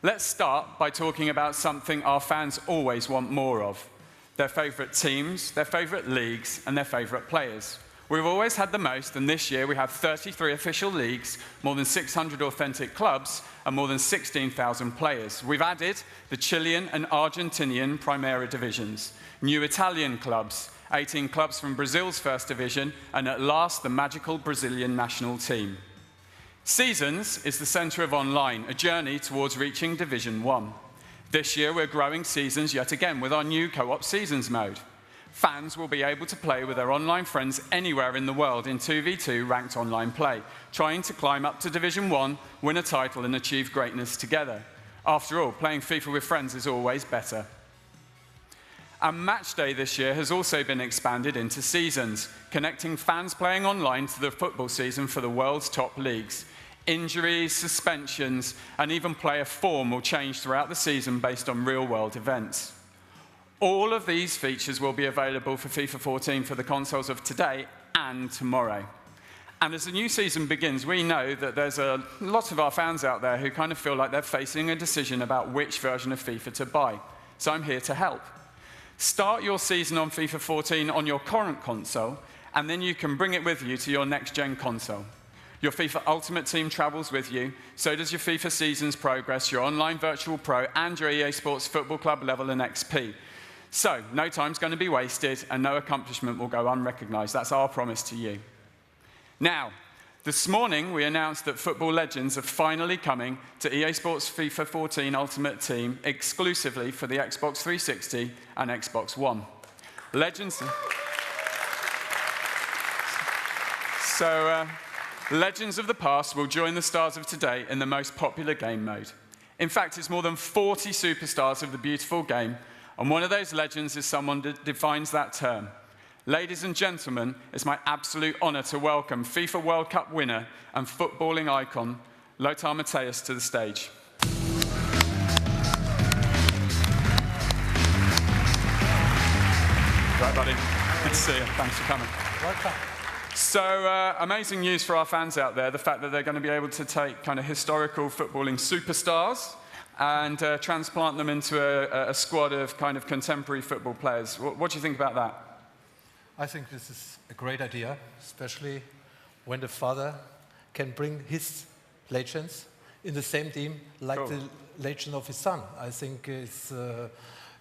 Let's start by talking about something our fans always want more of: their favorite teams, their favorite leagues, and their favorite players. We've always had the most, and this year we have 33 official leagues, more than 600 authentic clubs, and more than 16,000 players. We've added the Chilean and Argentinian Primera divisions, new Italian clubs, 18 clubs from Brazil's first division, and at last the magical Brazilian national team. Seasons is the center of online, a journey towards reaching Division 1. This year we're growing Seasons yet again with our new co-op Seasons mode. Fans will be able to play with their online friends anywhere in the world in 2v2 ranked online play, trying to climb up to Division 1, win a title and achieve greatness together. After all, playing FIFA with friends is always better. And Match Day this year has also been expanded into Seasons, connecting fans playing online to the football season for the world's top leagues. Injuries, suspensions, and even player form will change throughout the season based on real-world events. All of these features will be available for FIFA 14 for the consoles of today and tomorrow. And as the new season begins, we know that there's a lot of our fans out there who kind of feel like they're facing a decision about which version of FIFA to buy. So I'm here to help. Start your season on FIFA 14 on your current console, and then you can bring it with you to your next-gen console. Your FIFA Ultimate Team travels with you, so does your FIFA Seasons Progress, your Online Virtual Pro, and your EA Sports Football Club level and XP. So, no time's going to be wasted, and no accomplishment will go unrecognized. That's our promise to you. Now, this morning we announced that Football Legends are finally coming to EA Sports FIFA 14 Ultimate Team exclusively for the Xbox 360 and Xbox One. Legends of the past will join the stars of today in the most popular game mode. In fact, it's more than 40 superstars of the beautiful game, and one of those legends is someone that defines that term. Ladies and gentlemen, it's my absolute honor to welcome FIFA World Cup winner and footballing icon, Lothar Matthäus, to the stage. Right, buddy. Good to see you. Thanks for coming. Welcome. So, amazing news for our fans out there, the fact that they're going to be able to take kind of historical footballing superstars and transplant them into a squad of kind of contemporary football players. What do you think about that? I think this is a great idea, especially when the father can bring his legends in the same team like the legend of his son. I think it's a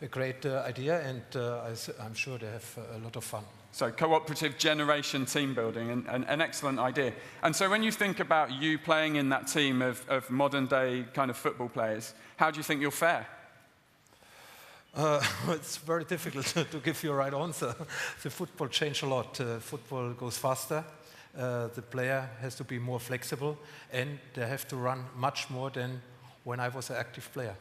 great idea, and I'm sure they have a lot of fun. So cooperative generation team building, an excellent idea. And so when you think about you playing in that team of modern day kind of football players, how do you think you'll fare? It's very difficult to give you a right answer. The football changed a lot. Football goes faster. The player has to be more flexible, and they have to run much more than when I was an active player.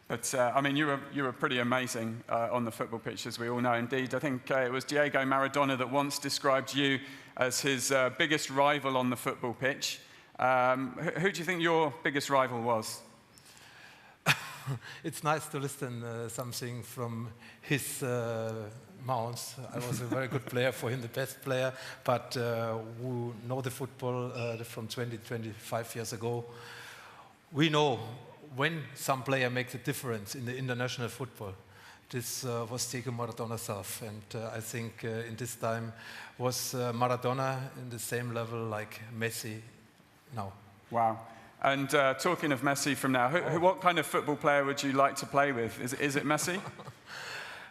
But, I mean, you were pretty amazing on the football pitch, as we all know. Indeed, I think it was Diego Maradona that once described you as his biggest rival on the football pitch. Who do you think your biggest rival was? It's nice to listen something from his mouth. I was a very good player for him, the best player, but who know the football from 20, 25 years ago, we know when some player makes a difference in the international football. This was Diego Maradona self, and I think in this time was Maradona in the same level like Messi now. Wow. And talking of Messi from now, what kind of football player would you like to play with? Is it Messi?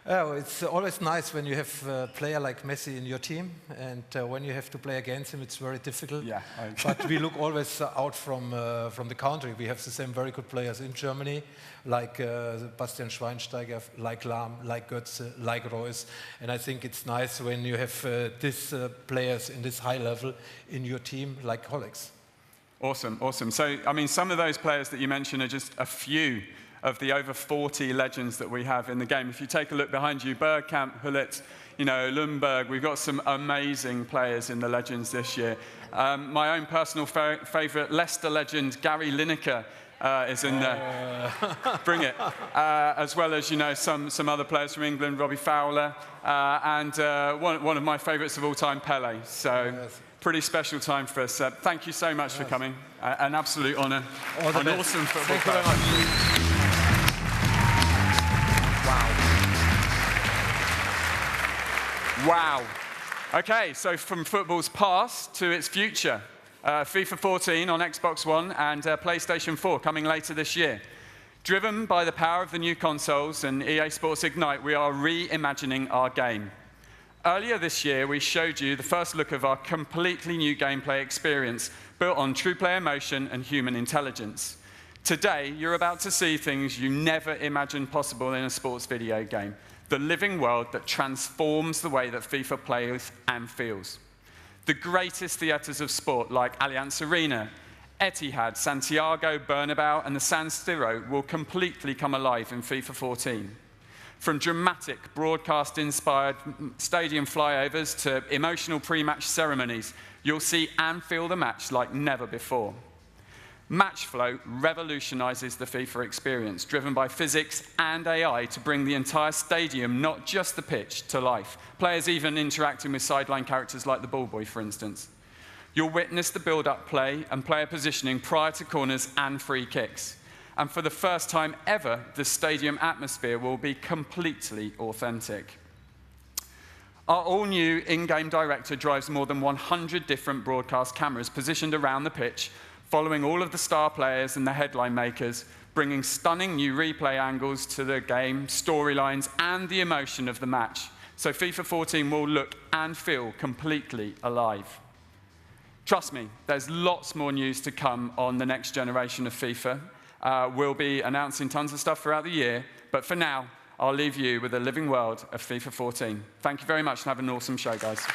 Oh, it's always nice when you have a player like Messi in your team, and when you have to play against him, it's very difficult. Yeah. But we look always out from the country. We have the same very good players in Germany, like Bastian Schweinsteiger, like Lahm, like Götze, like Reus. And I think it's nice when you have these players in this high level in your team, like colleagues. Awesome, awesome. So, I mean, some of those players that you mentioned are just a few of the over 40 legends that we have in the game. If you take a look behind you, Bergkamp, Hullet, Lundberg, we've got some amazing players in the legends this year. My own personal favourite, Leicester legend, Gary Lineker, is in there. Bring it. As well as, some other players from England, Robbie Fowler, and one of my favourites of all time, Pele. So, pretty special time for us. Thank you so much for coming. An absolute honour. An awesome football Thank you very much. Wow. Okay, so from football's past to its future. FIFA 14 on Xbox One and PlayStation 4 coming later this year. Driven by the power of the new consoles and EA Sports Ignite, we are reimagining our game. Earlier this year, we showed you the first look of our completely new gameplay experience, built on true player emotion and human intelligence. Today, you're about to see things you never imagined possible in a sports video game. The living world that transforms the way that FIFA plays and feels. The greatest theatres of sport like Allianz Arena, Etihad, Santiago, Bernabeu, and the San Siro will completely come alive in FIFA 14. From dramatic, broadcast-inspired stadium flyovers to emotional pre-match ceremonies, you'll see and feel the match like never before. Matchflow revolutionizes the FIFA experience, driven by physics and AI to bring the entire stadium, not just the pitch, to life. Players even interacting with sideline characters like the ball boy, for instance. You'll witness the build-up play and player positioning prior to corners and free kicks. And for the first time ever, the stadium atmosphere will be completely authentic. Our all-new in-game director drives more than 100 different broadcast cameras positioned around the pitch, following all of the star players and the headline makers, bringing stunning new replay angles to the game, storylines, and the emotion of the match. So FIFA 14 will look and feel completely alive. Trust me, there's lots more news to come on the next generation of FIFA. We'll be announcing tons of stuff throughout the year, but for now, I'll leave you with the living world of FIFA 14. Thank you very much and have an awesome show, guys.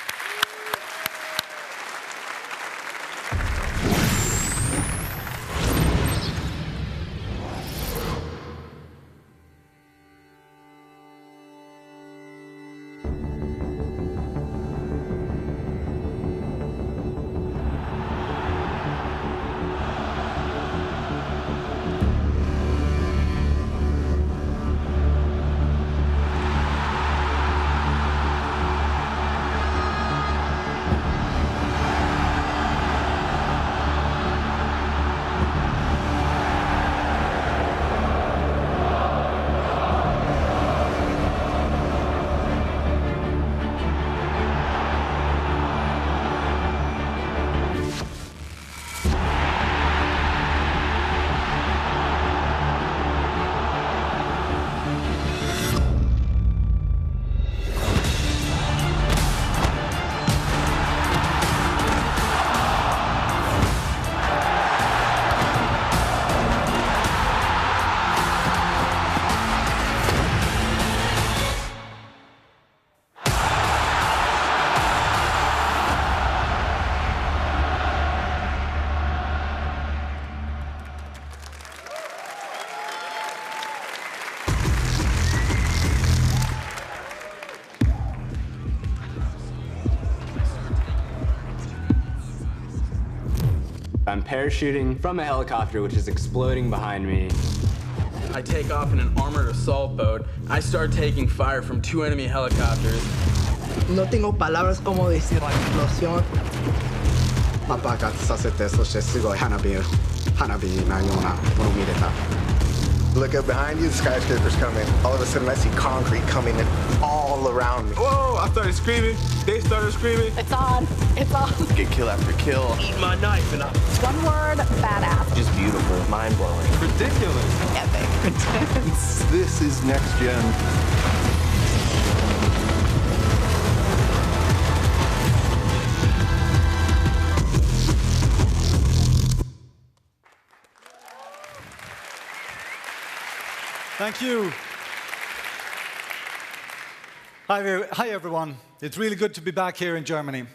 I'm parachuting from a helicopter which is exploding behind me. I take off in an armored assault boat. I start taking fire from 2 enemy helicopters. No tengo palabras como decir la explosión. 爆発させて、そしてすごい花火なようなものを見れた。Look up behind you, the skyscraper's coming. All of a sudden I see concrete coming in all around me. Whoa, I started screaming. They started screaming. It's on. It's on. Get kill after kill. Eat my knife and I... One word, badass. Just beautiful, mind-blowing. Ridiculous. Epic. Intense. This is next gen. Thank you. Hi, everyone. It's really good to be back here in Germany.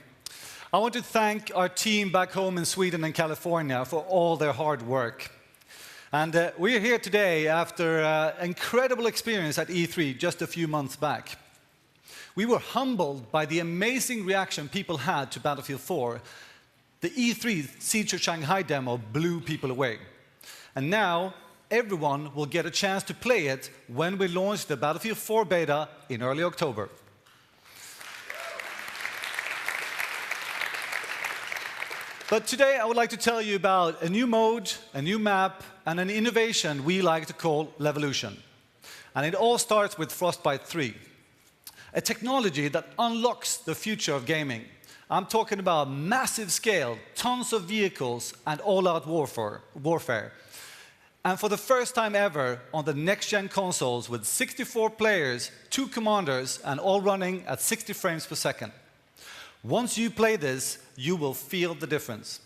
I want to thank our team back home in Sweden and California for all their hard work. And we're here today after an incredible experience at E3 just a few months back. We were humbled by the amazing reaction people had to Battlefield 4. The E3 Siege of Shanghai demo blew people away. And now, everyone will get a chance to play it when we launch the Battlefield 4 beta in early October. But today I would like to tell you about a new mode, a new map, and an innovation we like to call Levolution. And it all starts with Frostbite 3, a technology that unlocks the future of gaming. I'm talking about massive scale, tons of vehicles, and all-out warfare. And for the first time ever on the next-gen consoles with 64 players, 2 commanders, and all running at 60 frames per second. Once you play this, you will feel the difference.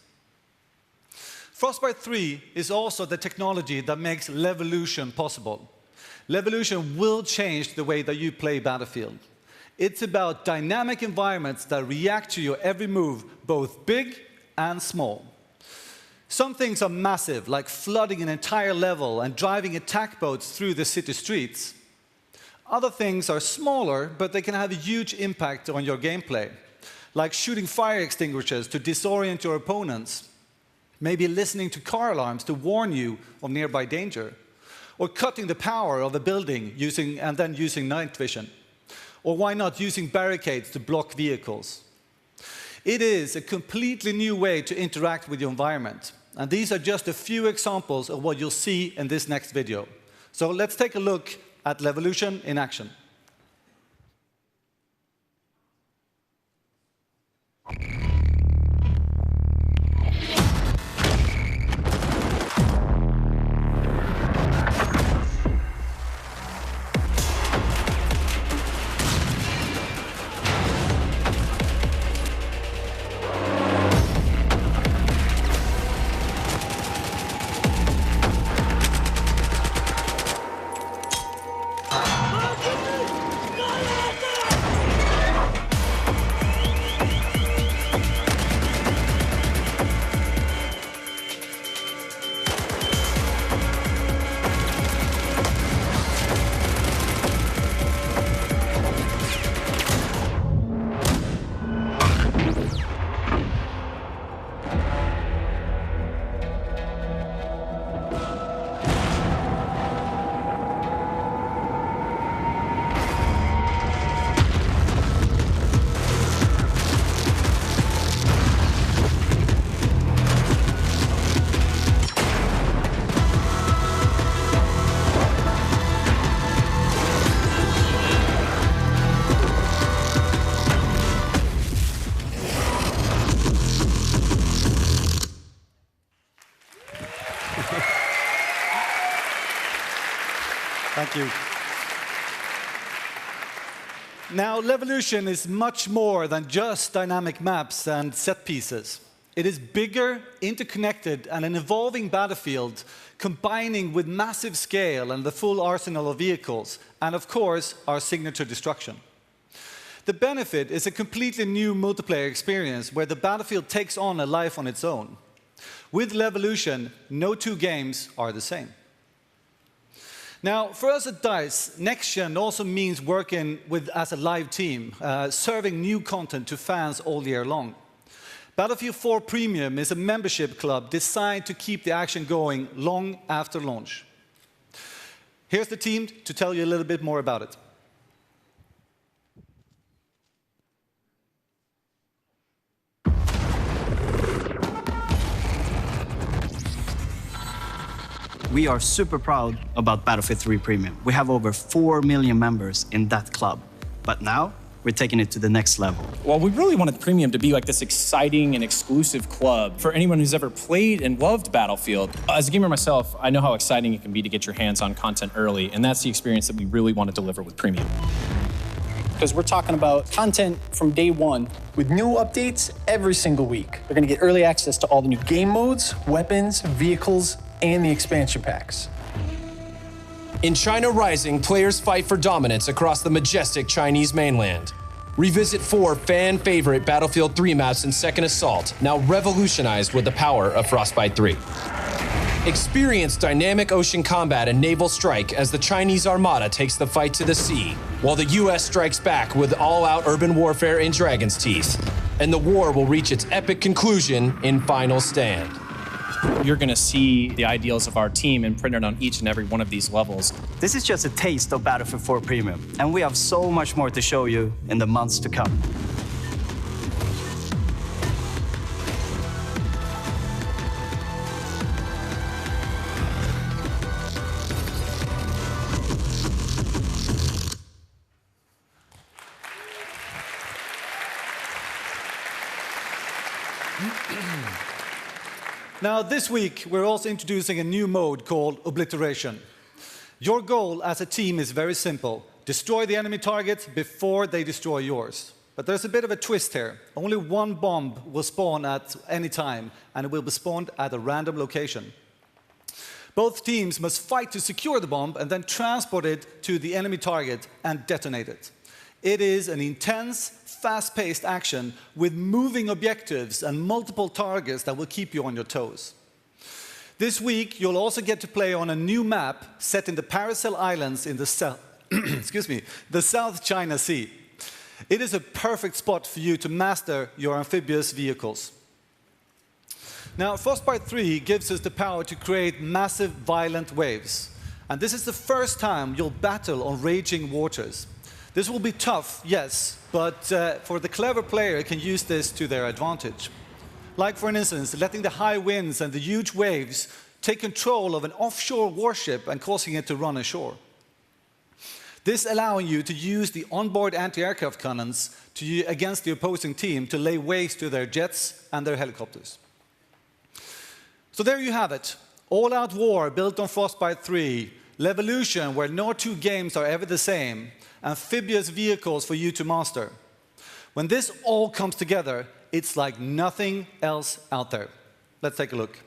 Frostbite 3 is also the technology that makes Levolution possible. Levolution will change the way that you play Battlefield. It's about dynamic environments that react to your every move, both big and small. Some things are massive, like flooding an entire level and driving attack boats through the city streets. Other things are smaller, but they can have a huge impact on your gameplay, like shooting fire extinguishers to disorient your opponents, maybe listening to car alarms to warn you of nearby danger, or cutting the power of a building and then using night vision, or why not using barricades to block vehicles. It is a completely new way to interact with your environment. And these are just a few examples of what you'll see in this next video. So let's take a look at Levolution in action. Thank you. Now, Levolution is much more than just dynamic maps and set pieces. It is bigger, interconnected, and an evolving battlefield, combining with massive scale and the full arsenal of vehicles, and of course, our signature destruction. The benefit is a completely new multiplayer experience where the battlefield takes on a life on its own. With Levolution, no two games are the same. Now, for us at DICE, Next Gen also means working as a live team, serving new content to fans all year long. Battlefield 4 Premium is a membership club designed to keep the action going long after launch. Here's the team to tell you a little bit more about it. We are super proud about Battlefield 3 Premium. We have over 4 million members in that club. But now, we're taking it to the next level. Well, we really wanted Premium to be like this exciting and exclusive club for anyone who's ever played and loved Battlefield. As a gamer myself, I know how exciting it can be to get your hands on content early, and that's the experience that we really want to deliver with Premium. Because we're talking about content from day one with new updates every single week. They're going to get early access to all the new game modes, weapons, vehicles, and the expansion packs. In China Rising, players fight for dominance across the majestic Chinese mainland. Revisit 4 fan-favorite Battlefield 3 maps in Second Assault, now revolutionized with the power of Frostbite 3. Experience dynamic ocean combat and naval strike as the Chinese Armada takes the fight to the sea, while the US strikes back with all-out urban warfare in Dragon's Teeth. And the war will reach its epic conclusion in Final Stand. You're going to see the ideals of our team imprinted on each and every one of these levels. This is just a taste of Battlefield 4 Premium, and we have so much more to show you in the months to come. Now, this week, we're also introducing a new mode called Obliteration. Your goal as a team is very simple. Destroy the enemy target before they destroy yours. But there's a bit of a twist here. Only one bomb will spawn at any time, and it will be spawned at a random location. Both teams must fight to secure the bomb and then transport it to the enemy target and detonate it. It is an intense, fast-paced action with moving objectives and multiple targets that will keep you on your toes. This week, you'll also get to play on a new map set in the Paracel Islands in the the South China Sea. It is a perfect spot for you to master your amphibious vehicles. Now, Frostbite 3 gives us the power to create massive, violent waves. And this is the first time you'll battle on raging waters. This will be tough, yes, but for the clever player, can use this to their advantage. Like, for instance, letting the high winds and the huge waves take control of an offshore warship and causing it to run ashore. This allowing you to use the onboard anti-aircraft cannons against the opposing team to lay waste to their jets and their helicopters. So there you have it. All-out war built on Frostbite 3, Levolution, where no two games are ever the same, amphibious vehicles for you to master. When this all comes together, it's like nothing else out there. Let's take a look.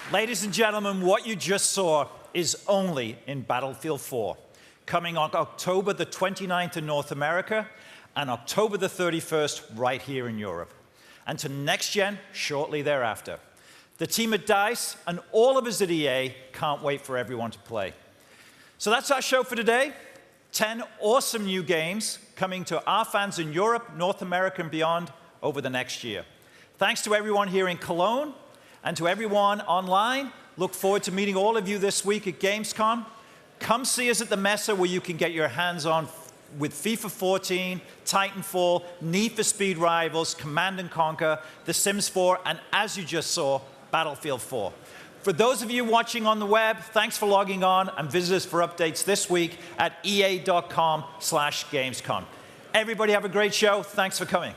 Ladies and gentlemen, what you just saw is only in Battlefield 4, coming on October the 29th in North America and October the 31st right here in Europe, and to Next Gen shortly thereafter. The team at DICE and all of us at EA can't wait for everyone to play. So that's our show for today. 10 awesome new games coming to our fans in Europe, North America, and beyond over the next year. Thanks to everyone here in Cologne, And to everyone online, look forward to meeting all of you this week at Gamescom. Come see us at the Messe, where you can get your hands on with FIFA 14, Titanfall, Need for Speed Rivals, Command & Conquer, The Sims 4, and as you just saw, Battlefield 4. For those of you watching on the web, thanks for logging on, and visit us for updates this week at ea.com/Gamescom. Everybody have a great show. Thanks for coming.